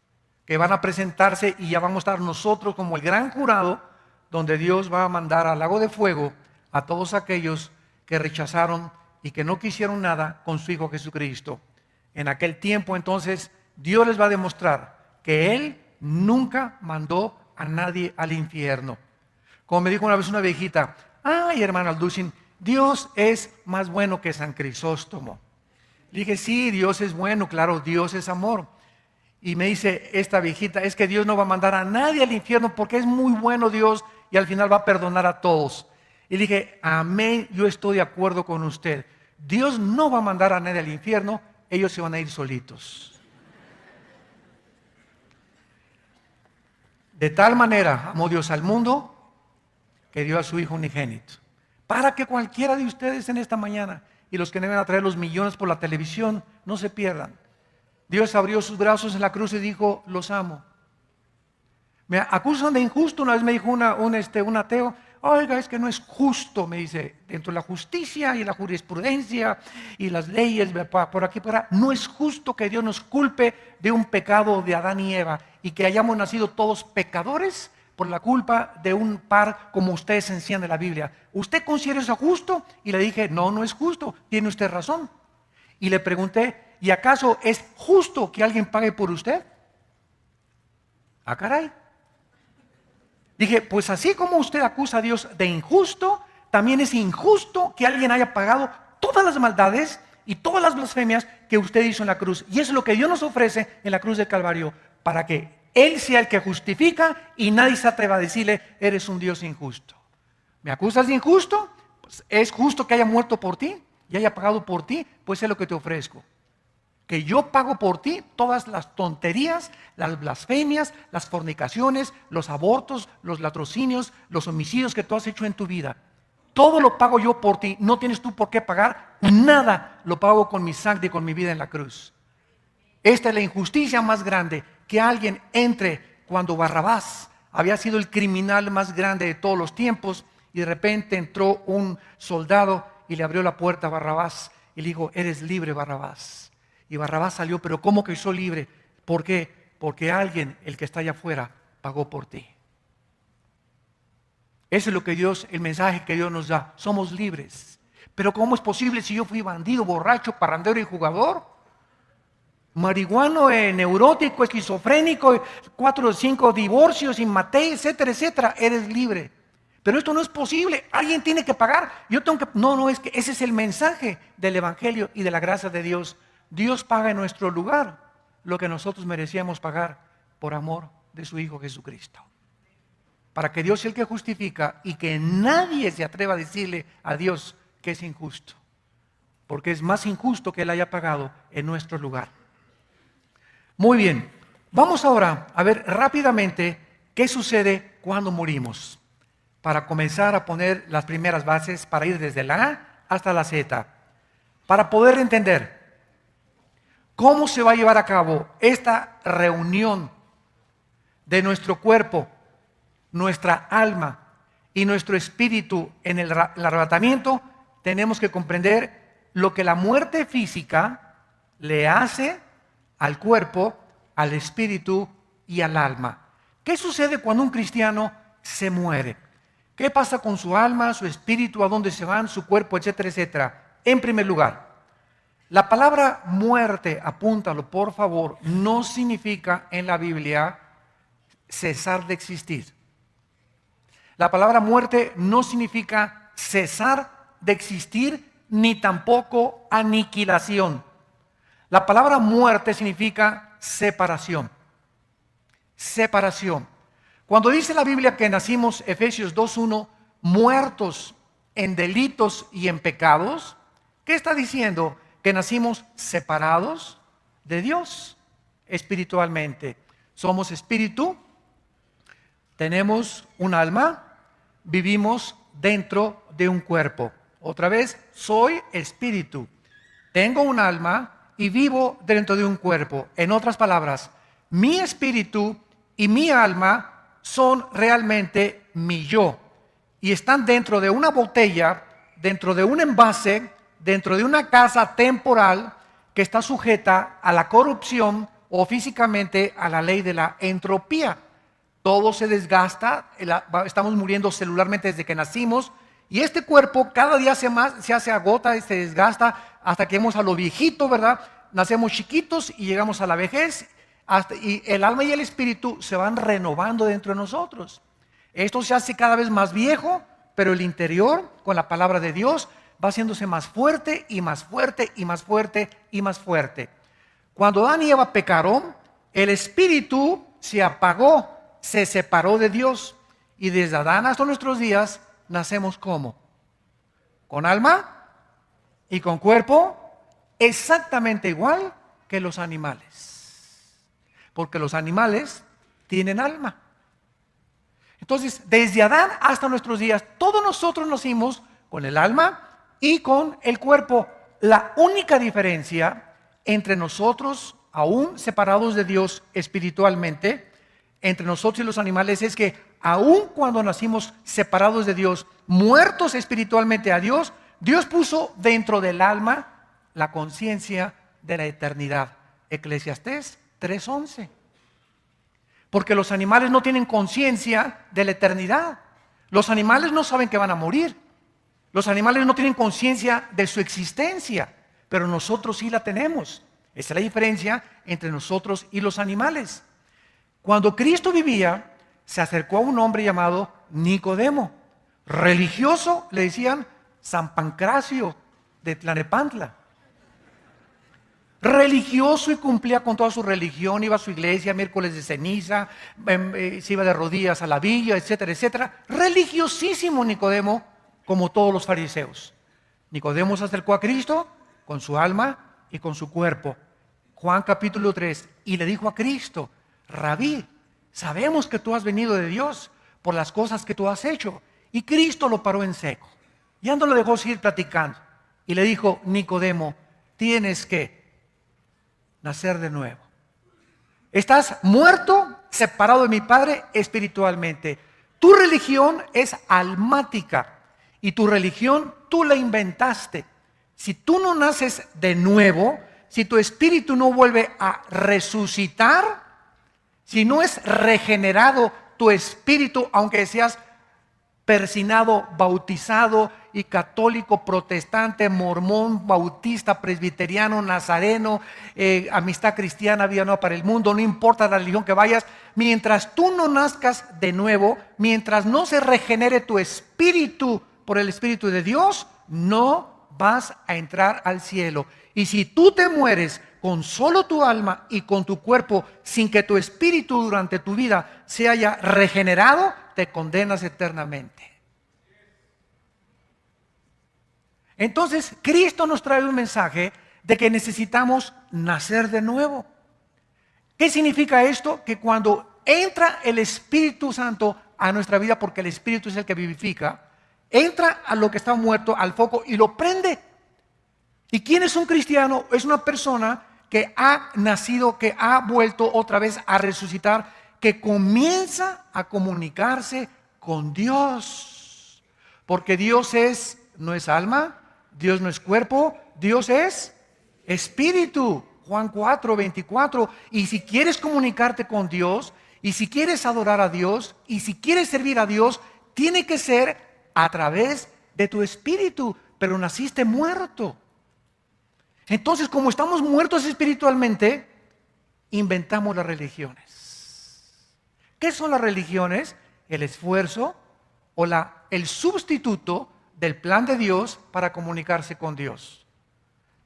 que van a presentarse, y ya vamos a estar nosotros como el gran jurado, donde Dios va a mandar al lago de fuego a todos aquellos que rechazaron y que no quisieron nada con su Hijo Jesucristo. En aquel tiempo, entonces, Dios les va a demostrar que Él nunca mandó a nadie al infierno. Como me dijo una vez una viejita, ay, hermano Alducin, Dios es más bueno que San Crisóstomo. Le dije, sí, Dios es bueno, claro, Dios es amor. Y me dice esta viejita, es que Dios no va a mandar a nadie al infierno porque es muy bueno Dios y al final va a perdonar a todos. Y le dije, amén, yo estoy de acuerdo con usted. Dios no va a mandar a nadie al infierno, ellos se van a ir solitos. De tal manera amó Dios al mundo que dio a su Hijo unigénito, para que cualquiera de ustedes en esta mañana y los que deben a traer los millones por la televisión no se pierdan. Dios abrió sus brazos en la cruz y dijo, los amo. Me acusan de injusto. Una vez me dijo un ateo, oiga, es que no es justo, me dice, dentro de la justicia y la jurisprudencia y las leyes por aquí por allá, no es justo que Dios nos culpe de un pecado de Adán y Eva y que hayamos nacido todos pecadores por la culpa de un par como ustedes enseñan de la Biblia. ¿Usted considera eso justo? Y le dije, no, no es justo, tiene usted razón. Y le pregunté, ¿y acaso es justo que alguien pague por usted? Ah, caray. Dije, pues así como usted acusa a Dios de injusto, también es injusto que alguien haya pagado todas las maldades y todas las blasfemias que usted hizo en la cruz. Y eso es lo que Dios nos ofrece en la cruz del Calvario, para que Él sea el que justifica y nadie se atreva a decirle, eres un Dios injusto. ¿Me acusas de injusto? Pues es justo que haya muerto por ti y haya pagado por ti, pues es lo que te ofrezco. Que yo pago por ti todas las tonterías, las blasfemias, las fornicaciones, los abortos, los latrocinios, los homicidios que tú has hecho en tu vida. Todo lo pago yo por ti, no tienes tú por qué pagar nada, lo pago con mi sangre y con mi vida en la cruz. Esta es la injusticia más grande, que alguien entre cuando Barrabás había sido el criminal más grande de todos los tiempos y de repente entró un soldado y le abrió la puerta a Barrabás y le dijo, eres libre, Barrabás. Y Barrabás salió, pero ¿cómo que soy libre? ¿Por qué? Porque alguien, el que está allá afuera, pagó por ti. Eso es lo que Dios, el mensaje que Dios nos da. Somos libres. Pero ¿cómo es posible si yo fui bandido, borracho, parrandero y jugador? marihuano, neurótico, esquizofrénico, 4 o 5 divorcios, inmatei, etcétera, etcétera, eres libre. Pero esto no es posible, alguien tiene que pagar. No, es que ese es el mensaje del Evangelio y de la gracia de Dios. Dios paga en nuestro lugar lo que nosotros merecíamos pagar por amor de su Hijo Jesucristo. Para que Dios sea el que justifica y que nadie se atreva a decirle a Dios que es injusto. Porque es más injusto que Él haya pagado en nuestro lugar. Muy bien, vamos ahora a ver rápidamente qué sucede cuando morimos. Para comenzar a poner las primeras bases para ir desde la A hasta la Z. Para poder entender cómo se va a llevar a cabo esta reunión de nuestro cuerpo, nuestra alma y nuestro espíritu en el arrebatamiento, tenemos que comprender lo que la muerte física le hace al cuerpo, al espíritu y al alma. ¿Qué sucede cuando un cristiano se muere? ¿Qué pasa con su alma, su espíritu, a dónde se van, su cuerpo, etcétera, etcétera? En primer lugar, la palabra muerte, apúntalo por favor, no significa en la Biblia cesar de existir. La palabra muerte no significa cesar de existir, ni tampoco aniquilación. La palabra muerte significa separación. Separación. Cuando dice la Biblia que nacimos, Efesios 2:1, muertos en delitos y en pecados, ¿qué está diciendo? Que nacimos separados de Dios espiritualmente. Somos espíritu, tenemos un alma, vivimos dentro de un cuerpo. Otra vez, soy espíritu, tengo un alma y vivo dentro de un cuerpo. En otras palabras, mi espíritu y mi alma son realmente mi yo y están dentro de una botella, dentro de un envase, dentro de una casa temporal que está sujeta a la corrupción o físicamente a la ley de la entropía. Todo se desgasta, estamos muriendo celularmente desde que nacimos y este cuerpo cada día se agota y se desgasta hasta que llegamos a lo viejito, ¿verdad? Nacemos chiquitos y llegamos a la vejez. Y el alma y el espíritu se van renovando dentro de nosotros. Esto se hace cada vez más viejo, pero el interior, con la palabra de Dios, va haciéndose más fuerte y más fuerte y más fuerte y más fuerte. Cuando Adán y Eva pecaron, el espíritu se apagó, se separó de Dios. Y desde Adán hasta nuestros días, nacemos ¿cómo? Con alma y con cuerpo, exactamente igual que los animales. Porque los animales tienen alma. Entonces, desde Adán hasta nuestros días, todos nosotros nacimos con el alma y con el cuerpo. La única diferencia entre nosotros, aún separados de Dios espiritualmente, entre nosotros y los animales es que aún cuando nacimos separados de Dios, muertos espiritualmente a Dios, Dios puso dentro del alma la conciencia de la eternidad. Eclesiastés 3:11. Porque los animales no tienen conciencia de la eternidad. Los animales no saben que van a morir. Los animales no tienen conciencia de su existencia, pero nosotros sí la tenemos. Esa es la diferencia entre nosotros y los animales. Cuando Cristo vivía, se acercó a un hombre llamado Nicodemo. Religioso, le decían San Pancracio de Tlalnepantla. Religioso y cumplía con toda su religión, iba a su iglesia miércoles de ceniza, se iba de rodillas a la villa, etcétera, etcétera. Religiosísimo Nicodemo, como todos los fariseos. Nicodemo se acercó a Cristo con su alma y con su cuerpo. Juan capítulo 3, y le dijo a Cristo: Rabí, sabemos que tú has venido de Dios por las cosas que tú has hecho. Y Cristo lo paró en seco. Ya no lo dejó seguir platicando. Y le dijo: Nicodemo, tienes que nacer de nuevo. Estás muerto, separado de mi Padre espiritualmente. Tu religión es almática y tu religión tú la inventaste. Si tú no naces de nuevo, si tu espíritu no vuelve a resucitar, si no es regenerado tu espíritu, aunque seas persinado, bautizado y católico, protestante, mormón, bautista, presbiteriano, nazareno, amistad cristiana, vida nueva para el mundo, no importa la religión que vayas, mientras tú no nazcas de nuevo, mientras no se regenere tu espíritu por el Espíritu de Dios, no vas a entrar al cielo. Y si tú te mueres con solo tu alma y con tu cuerpo, sin que tu espíritu durante tu vida se haya regenerado, te condenas eternamente. Entonces, Cristo nos trae un mensaje de que necesitamos nacer de nuevo. ¿Qué significa esto? Que cuando entra el Espíritu Santo a nuestra vida, porque el Espíritu es el que vivifica, entra a lo que está muerto, al foco, y lo prende. ¿Y quién es un cristiano? Es una persona que ha nacido, que ha vuelto otra vez a resucitar, que comienza a comunicarse con Dios. Porque Dios no es alma, Dios no es cuerpo, Dios es espíritu. Juan 4:24. Y si quieres comunicarte con Dios, y si quieres adorar a Dios, y si quieres servir a Dios, tiene que ser a través de tu espíritu. Pero naciste muerto. Entonces, como estamos muertos espiritualmente, inventamos las religiones. ¿Qué son las religiones? El esfuerzo o el sustituto del plan de Dios para comunicarse con Dios.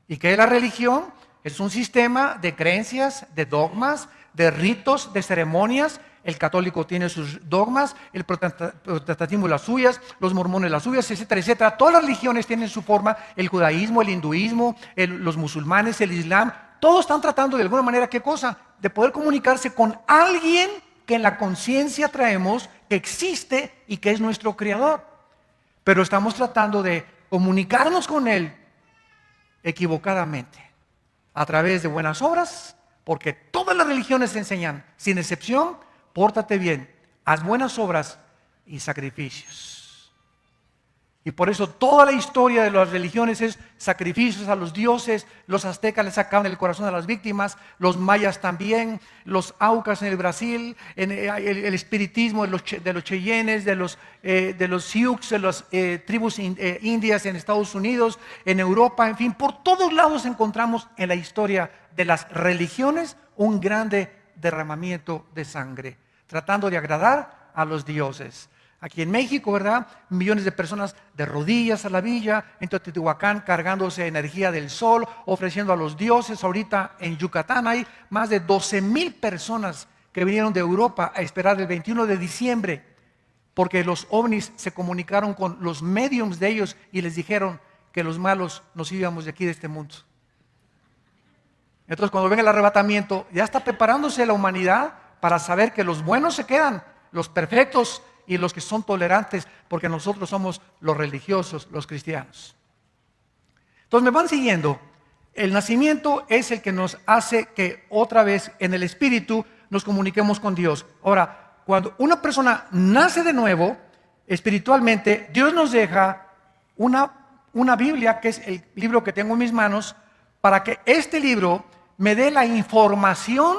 ¿Y qué es la religión? Es un sistema de creencias, de dogmas, de ritos, de ceremonias. El católico tiene sus dogmas, el protestantismo las suyas, los mormones las suyas, etcétera, etcétera. Todas las religiones tienen su forma, el judaísmo, el hinduismo, los musulmanes, el islam. Todos están tratando de alguna manera, ¿qué cosa? De poder comunicarse con alguien que en la conciencia traemos, que existe y que es nuestro creador. Pero estamos tratando de comunicarnos con Él equivocadamente, a través de buenas obras, porque todas las religiones enseñan, sin excepción, pórtate bien, haz buenas obras y sacrificios. Y por eso toda la historia de las religiones es sacrificios a los dioses. Los aztecas le sacaban el corazón a las víctimas, los mayas también, los aucas en el Brasil, el espiritismo de los cheyennes, de los sioux, de las tribus indias en Estados Unidos, en Europa, en fin, por todos lados encontramos en la historia de las religiones un grande derramamiento de sangre, tratando de agradar a los dioses. Aquí en México, ¿verdad? Millones de personas de rodillas a la villa, en Teotihuacán cargándose energía del sol, ofreciendo a los dioses. Ahorita en Yucatán hay más de 12,000 personas que vinieron de Europa a esperar el 21 de diciembre, porque los ovnis se comunicaron con los mediums de ellos y les dijeron que los malos nos íbamos de aquí, de este mundo. Entonces, cuando venga el arrebatamiento, ya está preparándose la humanidad para saber que los buenos se quedan, los perfectos y los que son tolerantes, porque nosotros somos los religiosos, los cristianos. Entonces, me van siguiendo. El nacimiento es el que nos hace que otra vez en el Espíritu nos comuniquemos con Dios. Ahora, cuando una persona nace de nuevo, espiritualmente, Dios nos deja una Biblia, que es el libro que tengo en mis manos, para que este libro me dé la información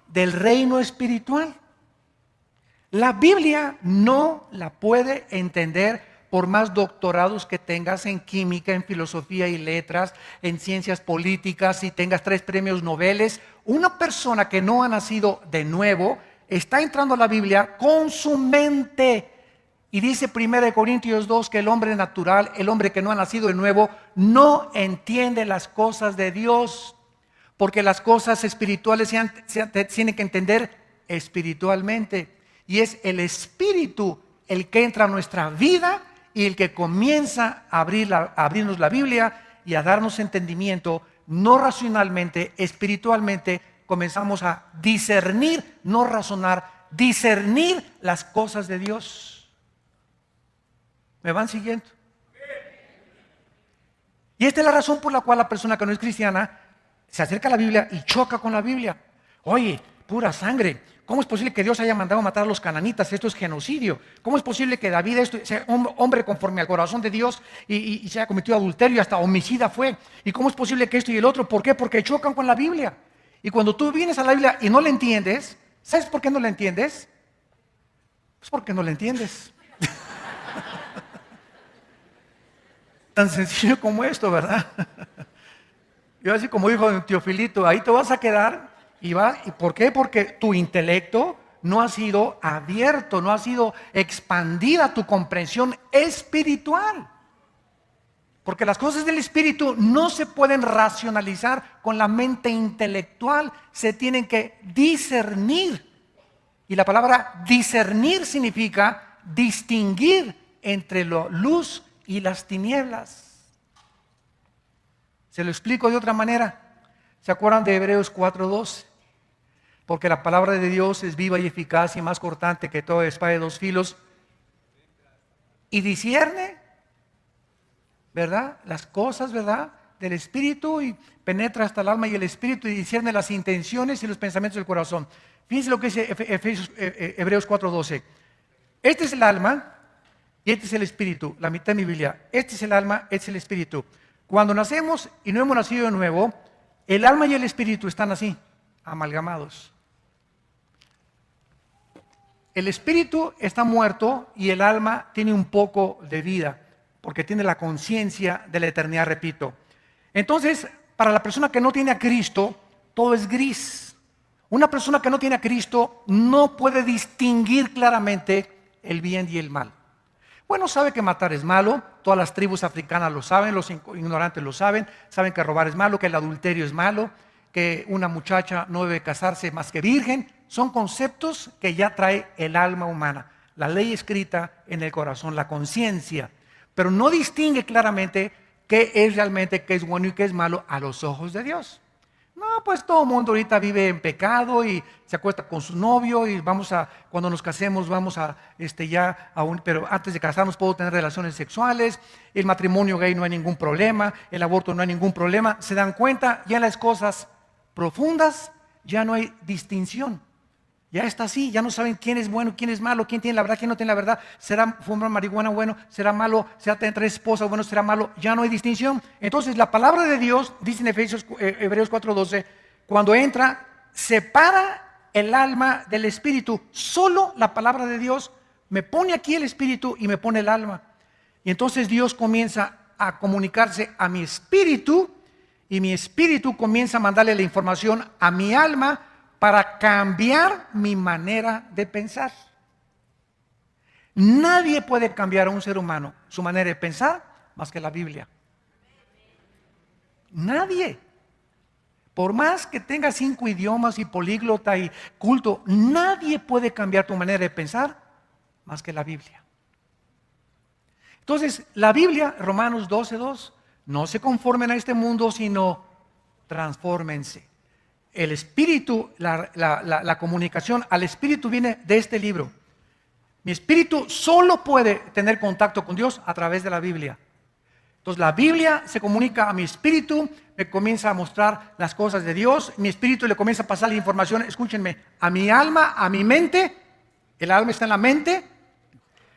del reino espiritual. La Biblia no la puede entender por más doctorados que tengas en química, en filosofía y letras, en ciencias políticas, y tengas 3 premios Nobel. Una persona que no ha nacido de nuevo está entrando a la Biblia con su mente. Y dice 1 Corintios 2 que el hombre natural, el hombre que no ha nacido de nuevo, no entiende las cosas de Dios, porque las cosas espirituales se tienen que entender espiritualmente. Y es el Espíritu el que entra a nuestra vida y el que comienza a abrirnos la Biblia y a darnos entendimiento, no racionalmente, espiritualmente. Comenzamos a discernir, no razonar, discernir las cosas de Dios. ¿Me van siguiendo? Y esta es la razón por la cual la persona que no es cristiana se acerca a la Biblia y choca con la Biblia. Oye, pura sangre. ¿Cómo es posible que Dios haya mandado a matar a los cananitas? Esto es genocidio. ¿Cómo es posible que David sea un hombre conforme al corazón de Dios y se haya cometido adulterio, hasta homicida fue? ¿Y cómo es posible que esto y el otro? ¿Por qué? Porque chocan con la Biblia. Y cuando tú vienes a la Biblia y no la entiendes, ¿sabes por qué no la entiendes? Pues porque no la entiendes. Tan sencillo como esto, ¿verdad? Yo así como dijo Teofilito, ahí te vas a quedar ¿y por qué? Porque tu intelecto no ha sido abierto, no ha sido expandida tu comprensión espiritual. Porque las cosas del espíritu no se pueden racionalizar con la mente intelectual, se tienen que discernir. Y la palabra discernir significa distinguir entre la luz y las tinieblas. Se lo explico de otra manera. ¿Se acuerdan de Hebreos 4:12? Porque la palabra de Dios es viva y eficaz y más cortante que toda espada de dos filos. Y discierne, ¿verdad? Las cosas, ¿verdad? Del espíritu y penetra hasta el alma y el espíritu y discierne las intenciones y los pensamientos del corazón. Fíjense lo que dice Hebreos 4:12. Este es el alma y este es el espíritu, la mitad de mi Biblia. Este es el alma, este es el espíritu. Cuando nacemos y no hemos nacido de nuevo, el alma y el espíritu están así, amalgamados. El espíritu está muerto y el alma tiene un poco de vida, porque tiene la conciencia de la eternidad, repito. Entonces, para la persona que no tiene a Cristo, todo es gris. Una persona que no tiene a Cristo no puede distinguir claramente el bien y el mal. Bueno, sabe que matar es malo, todas las tribus africanas lo saben, los ignorantes lo saben que robar es malo, que el adulterio es malo, que una muchacha no debe casarse más que virgen. Son conceptos que ya trae el alma humana, la ley escrita en el corazón, la conciencia, pero no distingue claramente qué es realmente, qué es bueno y qué es malo a los ojos de Dios. No, pues todo el mundo ahorita vive en pecado y se acuesta con su novio y cuando nos casemos vamos pero antes de casarnos puedo tener relaciones sexuales, el matrimonio gay no hay ningún problema, el aborto no hay ningún problema. Se dan cuenta, ya en las cosas profundas ya no hay distinción. Ya está así, ya no saben quién es bueno, quién es malo, quién tiene la verdad, quién no tiene la verdad. ¿Será fumar marihuana bueno? ¿Será malo? ¿Será tener 3 esposas bueno? ¿Será malo? Ya no hay distinción. Entonces la palabra de Dios, dice en Hebreos 4:12, cuando entra, separa el alma del espíritu. Solo la palabra de Dios me pone aquí el espíritu y me pone el alma. Y entonces Dios comienza a comunicarse a mi espíritu y mi espíritu comienza a mandarle la información a mi alma para cambiar mi manera de pensar. Nadie puede cambiar a un ser humano su manera de pensar más que la Biblia. Nadie. Por más que tenga 5 idiomas y políglota y culto, nadie puede cambiar tu manera de pensar más que la Biblia. Entonces, la Biblia, Romanos 12:2, no se conformen a este mundo, sino transfórmense. El espíritu, la comunicación al espíritu viene de este libro. Mi espíritu solo puede tener contacto con Dios a través de la Biblia. Entonces la Biblia se comunica a mi espíritu, me comienza a mostrar las cosas de Dios, mi espíritu le comienza a pasar la información, escúchenme, a mi alma, a mi mente. El alma está en la mente.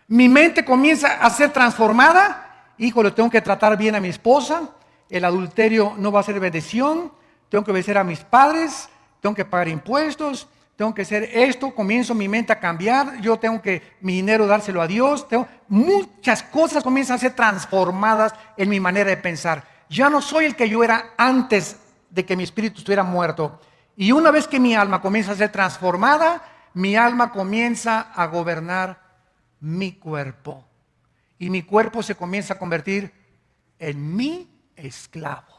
Mi mente comienza a ser transformada. Híjole, tengo que tratar bien a mi esposa. El adulterio no va a ser bendición. Tengo que obedecer a mis padres, tengo que pagar impuestos, tengo que hacer esto, comienzo mi mente a cambiar, yo tengo que mi dinero dárselo a Dios, muchas cosas comienzan a ser transformadas en mi manera de pensar. Ya no soy el que yo era antes de que mi espíritu estuviera muerto. Y una vez que mi alma comienza a ser transformada, mi alma comienza a gobernar mi cuerpo. Y mi cuerpo se comienza a convertir en mi esclavo.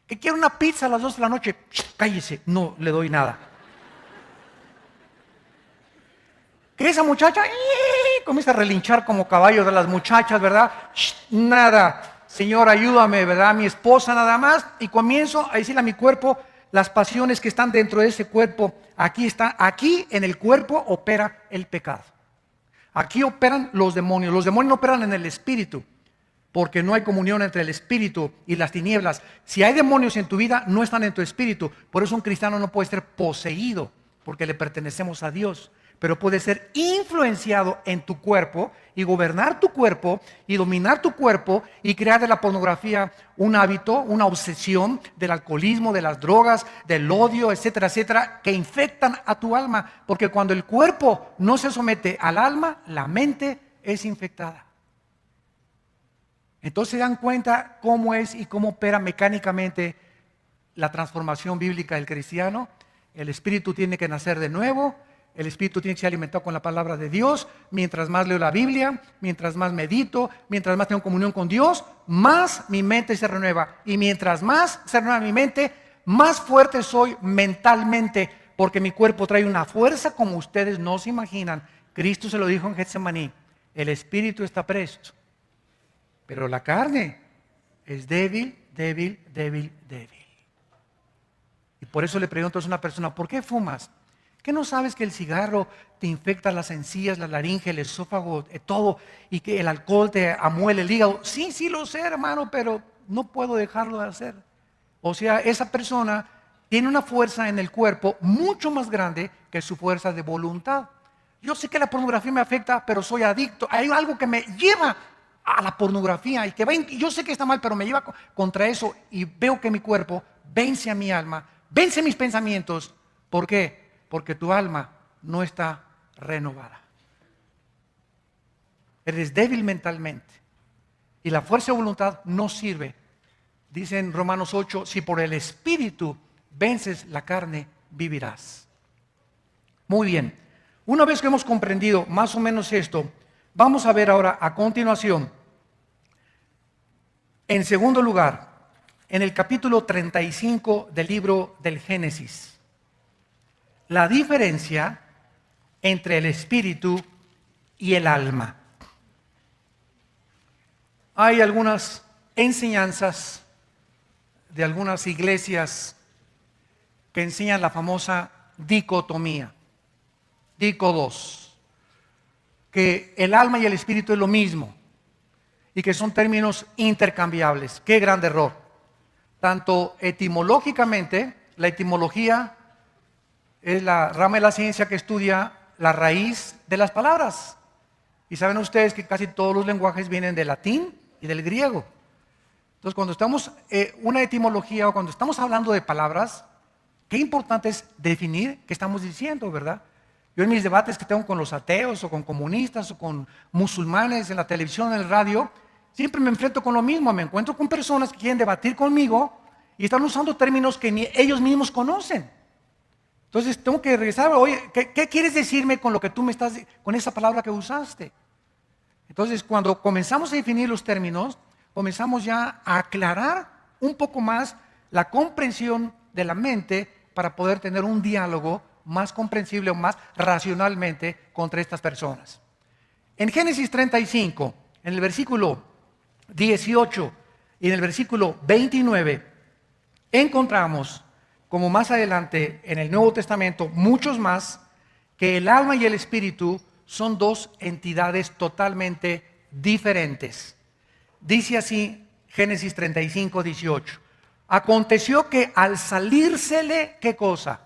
Que quiero una pizza a las 2 de la noche, cállese, no le doy nada. Que esa muchacha comienza a relinchar como caballo de las muchachas, ¿verdad? Nada, Señor, ayúdame, ¿verdad? Mi esposa nada más. Y comienzo a decirle a mi cuerpo las pasiones que están dentro de ese cuerpo. Aquí en el cuerpo opera el pecado. Aquí operan los demonios. Los demonios no operan en el espíritu, porque no hay comunión entre el espíritu y las tinieblas. Si hay demonios en tu vida, no están en tu espíritu. Por eso un cristiano no puede ser poseído, porque le pertenecemos a Dios. Pero puede ser influenciado en tu cuerpo y gobernar tu cuerpo y dominar tu cuerpo y crear de la pornografía un hábito, una obsesión, del alcoholismo, de las drogas, del odio, etcétera, etcétera, que infectan a tu alma. Porque cuando el cuerpo no se somete al alma, la mente es infectada. Entonces se dan cuenta cómo es y cómo opera mecánicamente la transformación bíblica del cristiano. El espíritu tiene que nacer de nuevo, el espíritu tiene que ser alimentado con la palabra de Dios. Mientras más leo la Biblia, mientras más medito, mientras más tengo comunión con Dios, más mi mente se renueva. Y mientras más se renueva mi mente, más fuerte soy mentalmente, porque mi cuerpo trae una fuerza como ustedes no se imaginan. Cristo se lo dijo en Getsemaní: el espíritu está presto, pero la carne es débil, débil, débil, débil. Y por eso le pregunto a una persona: ¿por qué fumas? ¿Qué no sabes que el cigarro te infecta las encías, la laringe, el esófago, todo, y que el alcohol te amuele el hígado? Sí, sí lo sé, hermano, pero no puedo dejarlo de hacer. O sea, esa persona tiene una fuerza en el cuerpo mucho más grande que su fuerza de voluntad. Yo sé que la pornografía me afecta, pero soy adicto. Hay algo que me lleva a la pornografía y que yo sé que está mal, pero me lleva contra eso, y veo que mi cuerpo vence a mi alma, vence mis pensamientos. ¿Por qué? Porque tu alma no está renovada. Eres débil mentalmente y la fuerza de voluntad no sirve. Dice en Romanos 8: si por el Espíritu vences la carne, vivirás. Muy bien. Una vez que hemos comprendido más o menos esto, vamos a ver ahora a continuación, en segundo lugar, en el capítulo 35 del libro del Génesis, la diferencia entre el espíritu y el alma. Hay algunas enseñanzas de algunas iglesias que enseñan la famosa dicotomía, dicodos, que el alma y el espíritu es lo mismo y que son términos intercambiables. ¡Qué gran error! Tanto etimológicamente, la etimología es la rama de la ciencia que estudia la raíz de las palabras. Y saben ustedes que casi todos los lenguajes vienen del latín y del griego. Entonces, cuando estamos una etimología o cuando estamos hablando de palabras, qué importante es definir qué estamos diciendo, ¿verdad? Yo en mis debates que tengo con los ateos o con comunistas o con musulmanes en la televisión, en el radio, siempre me enfrento con lo mismo. Me encuentro con personas que quieren debatir conmigo y están usando términos que ni ellos mismos conocen. Entonces tengo que regresar: oye, ¿qué quieres decirme con lo que tú me estás, con esa palabra que usaste? Entonces, cuando comenzamos a definir los términos, comenzamos ya a aclarar un poco más la comprensión de la mente para poder tener un diálogo más comprensible o más racionalmente contra estas personas. En Génesis 35, en el versículo 18 y en el versículo 29, encontramos, como más adelante en el Nuevo Testamento, muchos más, que el alma y el espíritu son dos entidades totalmente diferentes. Dice así Génesis 35, 18. Aconteció que al salírsele, ¿qué cosa?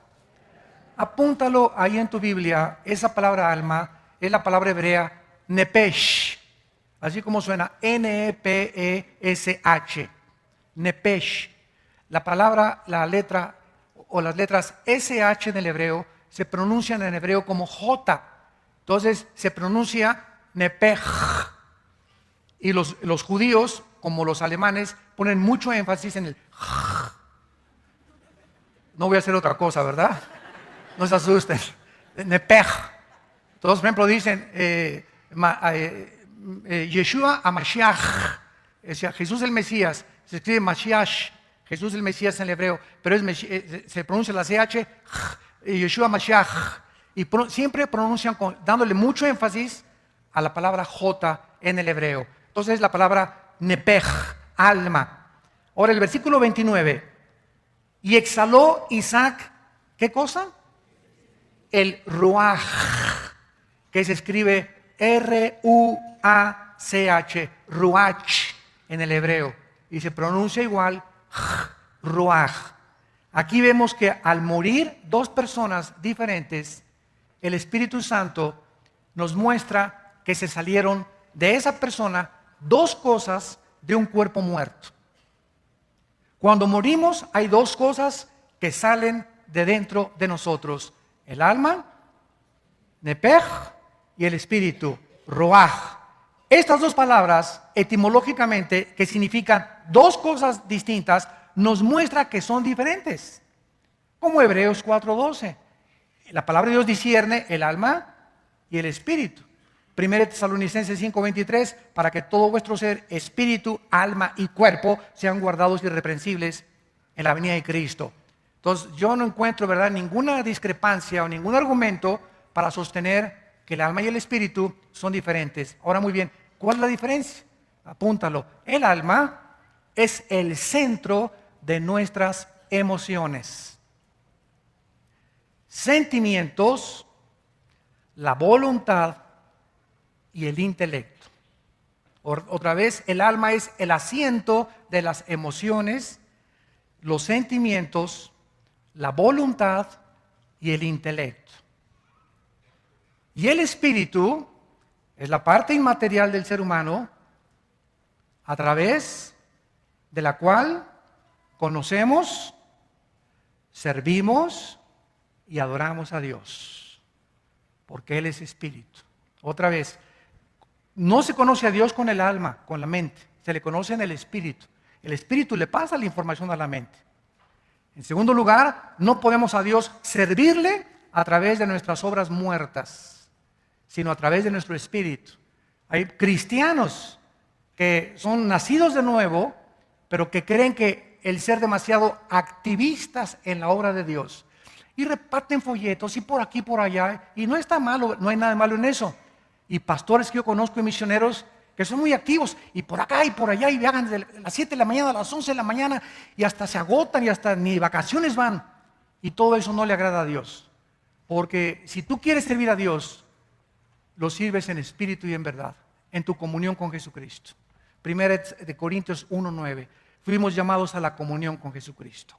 Apúntalo ahí en tu Biblia. Esa palabra alma es la palabra hebrea nepesh, así como suena, N-E-P-E-S-H, nepesh. La palabra, la letra o las letras SH en el hebreo se pronuncian en hebreo como J. Entonces se pronuncia nepej. Y los judíos, como los alemanes, ponen mucho énfasis en el j. No voy a hacer otra cosa, ¿verdad? No se asusten. Nepej. Todos, por ejemplo, dicen Yeshua HaMashiach, o sea, Jesús el Mesías. Se escribe Mashiach, Jesús el Mesías en el hebreo, pero se pronuncia la CH, Yeshua HaMashiach. Y siempre pronuncian dándole mucho énfasis a la palabra J en el hebreo. Entonces la palabra nepej, alma. Ahora el versículo 29. Y exhaló Isaac, ¿qué cosa? El ruach, que se escribe R-U-A-C-H, ruach en el hebreo. Y se pronuncia igual, ruach. Aquí vemos que al morir dos personas diferentes, el Espíritu Santo nos muestra que se salieron de esa persona dos cosas de un cuerpo muerto. Cuando morimos hay dos cosas que salen de dentro de nosotros: el alma, nepej, y el espíritu, roaj. Estas dos palabras, etimológicamente, que significan dos cosas distintas, nos muestra que son diferentes. Como Hebreos 4:12. La palabra de Dios discierne el alma y el espíritu. 1 Tesalonicenses 5:23, para que todo vuestro ser, espíritu, alma y cuerpo sean guardados irreprensibles en la venida de Cristo. Entonces yo no encuentro, ¿verdad?, ninguna discrepancia o ningún argumento para sostener que el alma y el espíritu son diferentes. Ahora muy bien, ¿cuál es la diferencia? Apúntalo. El alma es el centro de nuestras emociones, sentimientos, la voluntad y el intelecto. Otra vez, el alma es el asiento de las emociones, los sentimientos, la voluntad y el intelecto. Y el espíritu es la parte inmaterial del ser humano a través de la cual conocemos, servimos y adoramos a Dios, porque Él es espíritu. Otra vez, no se conoce a Dios con el alma, con la mente, se le conoce en el espíritu. El espíritu le pasa la información a la mente. En segundo lugar, no podemos a Dios servirle a través de nuestras obras muertas, sino a través de nuestro espíritu. Hay cristianos que son nacidos de nuevo, pero que creen que el ser demasiado activistas en la obra de Dios y reparten folletos y por aquí por allá, y no está malo, no hay nada malo en eso. Y pastores que yo conozco y misioneros que son muy activos y por acá y por allá y viajan desde las 7 de la mañana a las 11 de la mañana y hasta se agotan y hasta ni vacaciones van, y todo eso no le agrada a Dios, porque si tú quieres servir a Dios, lo sirves en espíritu y en verdad, en tu comunión con Jesucristo. 1 Corintios 1:9. Fuimos llamados a la comunión con Jesucristo.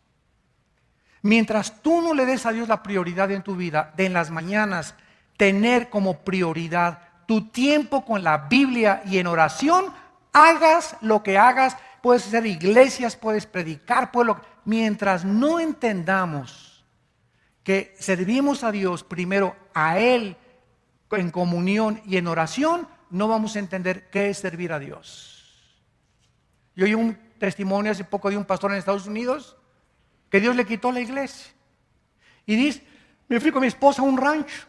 Mientras tú no le des a Dios la prioridad en tu vida, de en las mañanas tener como prioridad tu tiempo con la Biblia y en oración, hagas lo que hagas, puedes hacer iglesias, puedes predicar, mientras no entendamos que servimos a Dios primero, a Él en comunión y en oración, no vamos a entender qué es servir a Dios. Yo oí un testimonio hace poco de un pastor en Estados Unidos que Dios le quitó la iglesia y dice: me fui con mi esposa a un rancho.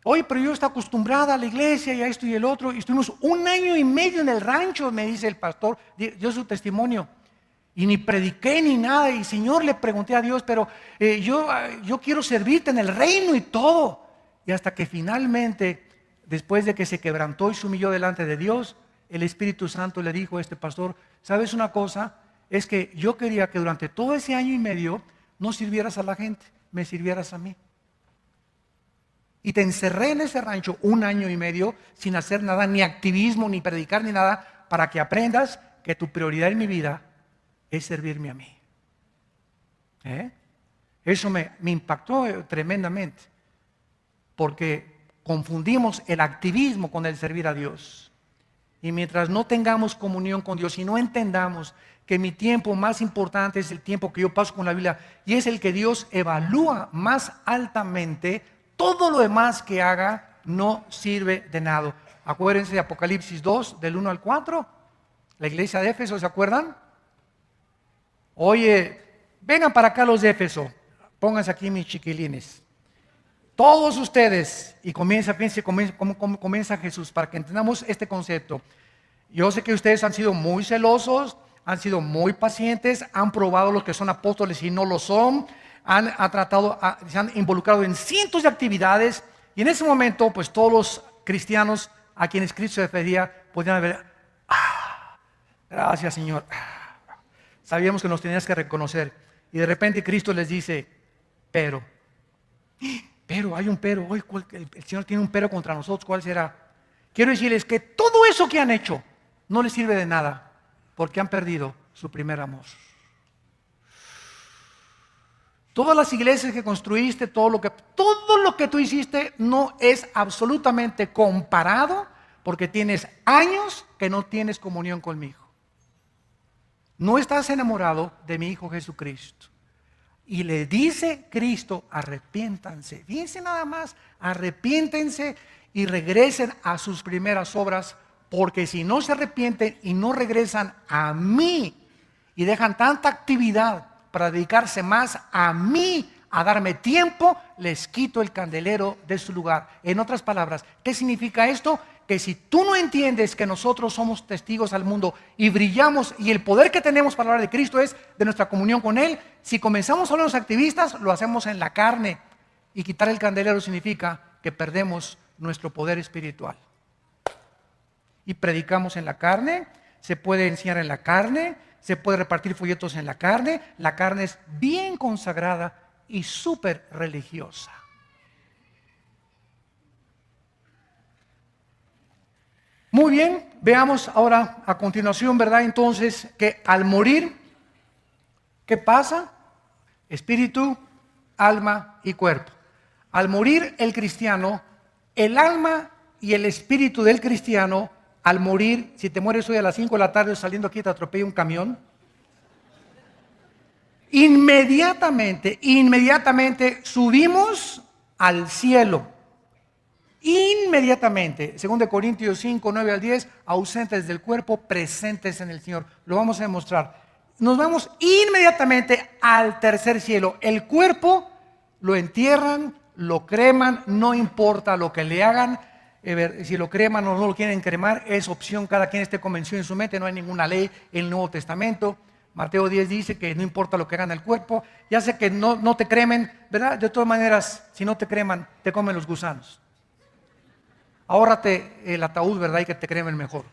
Oye, pero yo estaba acostumbrada a la iglesia y a esto y el otro, y estuvimos 1 año y medio en el rancho, me dice el pastor, dio su testimonio, y ni prediqué ni nada. Y Señor, le pregunté a Dios, pero yo quiero servirte en el reino y todo. Y hasta que finalmente, después de que se quebrantó y se humilló delante de Dios, el Espíritu Santo le dijo a este pastor: ¿sabes una cosa? Es que yo quería que durante todo ese año y medio no sirvieras a la gente, me sirvieras a mí. Y te encerré en ese rancho 1 año y medio sin hacer nada, ni activismo, ni predicar, ni nada, para que aprendas que tu prioridad en mi vida es servirme a mí. Eso me impactó tremendamente, porque confundimos el activismo con el servir a Dios. Y mientras no tengamos comunión con Dios y no entendamos que mi tiempo más importante es el tiempo que yo paso con la Biblia y es el que Dios evalúa más altamente, todo lo demás que haga no sirve de nada. Acuérdense de Apocalipsis 2, del 1 al 4, la iglesia de Éfeso, ¿se acuerdan? Oye, vengan para acá los de Éfeso, pónganse aquí mis chiquilines. Todos ustedes, y piense cómo comienza Jesús, para que entendamos este concepto. Yo sé que ustedes han sido muy celosos, han sido muy pacientes, han probado los que son apóstoles y no lo son, se han involucrado en cientos de actividades, y en ese momento, pues todos los cristianos a quienes Cristo se refería podían haber: gracias, Señor. Sabíamos que nos tenías que reconocer. Y de repente Cristo les dice: pero, hay un pero. Hoy el Señor tiene un pero contra nosotros. ¿Cuál será? Quiero decirles que todo eso que han hecho no les sirve de nada, porque han perdido su primer amor. Todas las iglesias que construiste, todo lo que tú hiciste no es absolutamente comparado, porque tienes años que no tienes comunión con mi Hijo. No estás enamorado de mi Hijo Jesucristo. Y le dice Cristo: arrepiéntanse. Fíjense nada más, arrepiéntense y regresen a sus primeras obras, porque si no se arrepienten y no regresan a mí y dejan tanta actividad para dedicarse más a mí, a darme tiempo, les quito el candelero de su lugar. En otras palabras, ¿qué significa esto? Que si tú no entiendes que nosotros somos testigos al mundo y brillamos, y el poder que tenemos para hablar de Cristo es de nuestra comunión con Él, si comenzamos a los activistas, lo hacemos en la carne, y quitar el candelero significa que perdemos nuestro poder espiritual. Y predicamos en la carne, se puede enseñar en la carne, se puede repartir folletos en la carne es bien consagrada y súper religiosa. Muy bien, veamos ahora a continuación, ¿verdad? Entonces, que al morir, ¿qué pasa? Espíritu, alma y cuerpo. Al morir el cristiano, el alma y el espíritu del cristiano, al morir, si te mueres hoy a las 5 de la tarde saliendo aquí te atropella un camión, inmediatamente subimos al cielo. Inmediatamente, 2 Corintios 5, 9 al 10, ausentes del cuerpo, presentes en el Señor. Lo vamos a demostrar. Nos vamos inmediatamente al tercer cielo. El cuerpo lo entierran, lo creman, no importa lo que le hagan. Si lo creman o no lo quieren cremar, es opción, cada quien esté convencido en su mente, no hay ninguna ley en el Nuevo Testamento. Mateo 10 dice que no importa lo que hagan al cuerpo, ya sé que no te cremen, ¿verdad? De todas maneras, si no te creman, te comen los gusanos. Ahórrate el ataúd, ¿verdad? Y que te cremen mejor.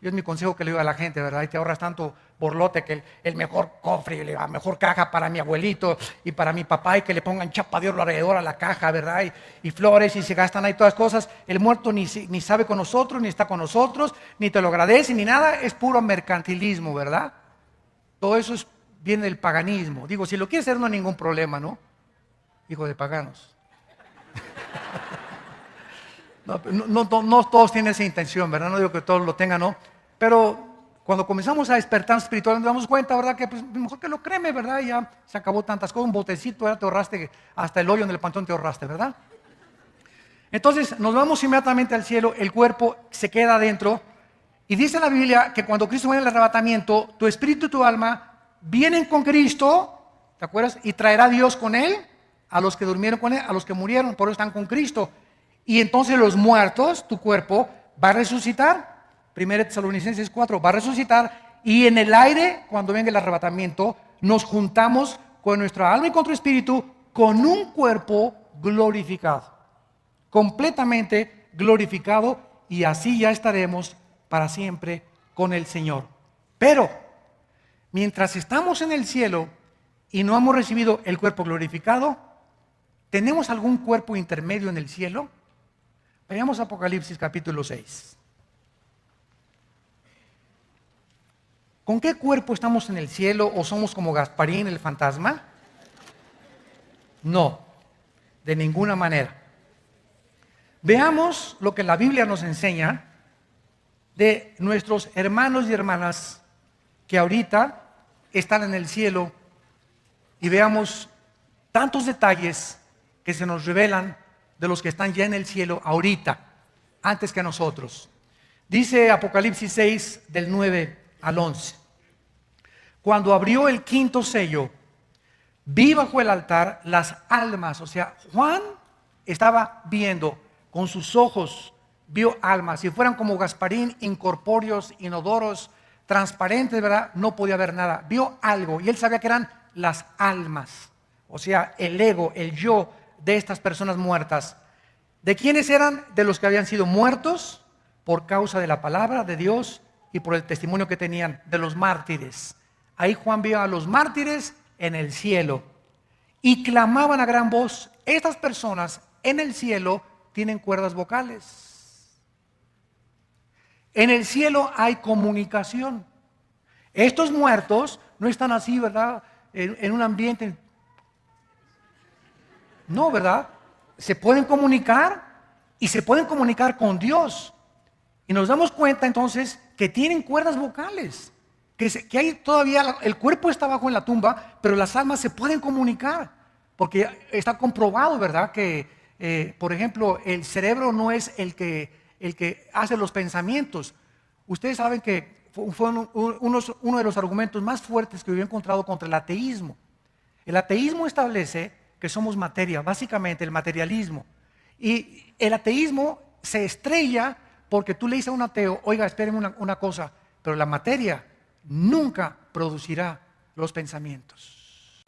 Yo es mi consejo que le doy a la gente, ¿verdad? Y te ahorras tanto borlote que el mejor cofre, la mejor caja para mi abuelito y para mi papá, y que le pongan chapa de oro alrededor a la caja, ¿verdad? Y flores, y se gastan ahí todas las cosas. El muerto ni sabe con nosotros, ni está con nosotros, ni te lo agradece, ni nada. Es puro mercantilismo, ¿verdad? Todo eso viene del paganismo. Digo, si lo quieres hacer no hay ningún problema, ¿no? Hijo de paganos. No todos tienen esa intención, ¿verdad? No digo que todos lo tengan, ¿no? Pero cuando comenzamos a despertar espiritual nos damos cuenta, ¿verdad? Que pues, mejor que lo creme, ¿verdad? Ya se acabó tantas cosas, un botecito, ¿verdad? Te ahorraste, hasta el hoyo en el panteón te ahorraste, ¿verdad? Entonces nos vamos inmediatamente al cielo, el cuerpo se queda adentro, y dice la Biblia que cuando Cristo viene al arrebatamiento, tu espíritu y tu alma vienen con Cristo, ¿te acuerdas? Y traerá a Dios con Él, a los que durmieron con Él, a los que murieron, por eso están con Cristo. Y entonces los muertos, tu cuerpo, va a resucitar. 1 Tesalonicenses 4, va a resucitar. Y en el aire, cuando venga el arrebatamiento, nos juntamos con nuestra alma y con tu espíritu, con un cuerpo glorificado. Completamente glorificado. Y así ya estaremos para siempre con el Señor. Pero, mientras estamos en el cielo y no hemos recibido el cuerpo glorificado, ¿tenemos algún cuerpo intermedio en el cielo? Veamos Apocalipsis capítulo 6. ¿Con qué cuerpo estamos en el cielo o somos como Gasparín, el fantasma? No, de ninguna manera. Veamos lo que la Biblia nos enseña de nuestros hermanos y hermanas que ahorita están en el cielo, y veamos tantos detalles que se nos revelan de los que están ya en el cielo ahorita, antes que nosotros. Dice Apocalipsis 6, del 9 al 11. Cuando abrió el quinto sello, vi bajo el altar las almas. O sea, Juan estaba viendo con sus ojos, vio almas. Si fueran como Gasparín, incorpóreos, inodoros, transparentes, ¿verdad? No podía ver nada. Vio algo y él sabía que eran las almas. O sea, el ego, el yo de estas personas muertas. ¿De quiénes eran? De los que habían sido muertos por causa de la palabra de Dios y por el testimonio que tenían, de los mártires. Ahí Juan vio a los mártires en el cielo y clamaban a gran voz. Estas personas en el cielo tienen cuerdas vocales. En el cielo hay comunicación. Estos muertos no están así, ¿verdad? En un ambiente. No, ¿verdad? Se pueden comunicar y se pueden comunicar con Dios. Y nos damos cuenta entonces que tienen cuerdas vocales. Que hay todavía, el cuerpo está abajo en la tumba, pero las almas se pueden comunicar. Porque está comprobado, ¿verdad? Que, por ejemplo, el cerebro no es el que hace los pensamientos. Ustedes saben que fue uno de los argumentos más fuertes que yo he encontrado contra el ateísmo. El ateísmo establece que somos materia, básicamente el materialismo. Y el ateísmo se estrella porque tú le dices a un ateo, oiga, espérenme una cosa, pero la materia nunca producirá los pensamientos.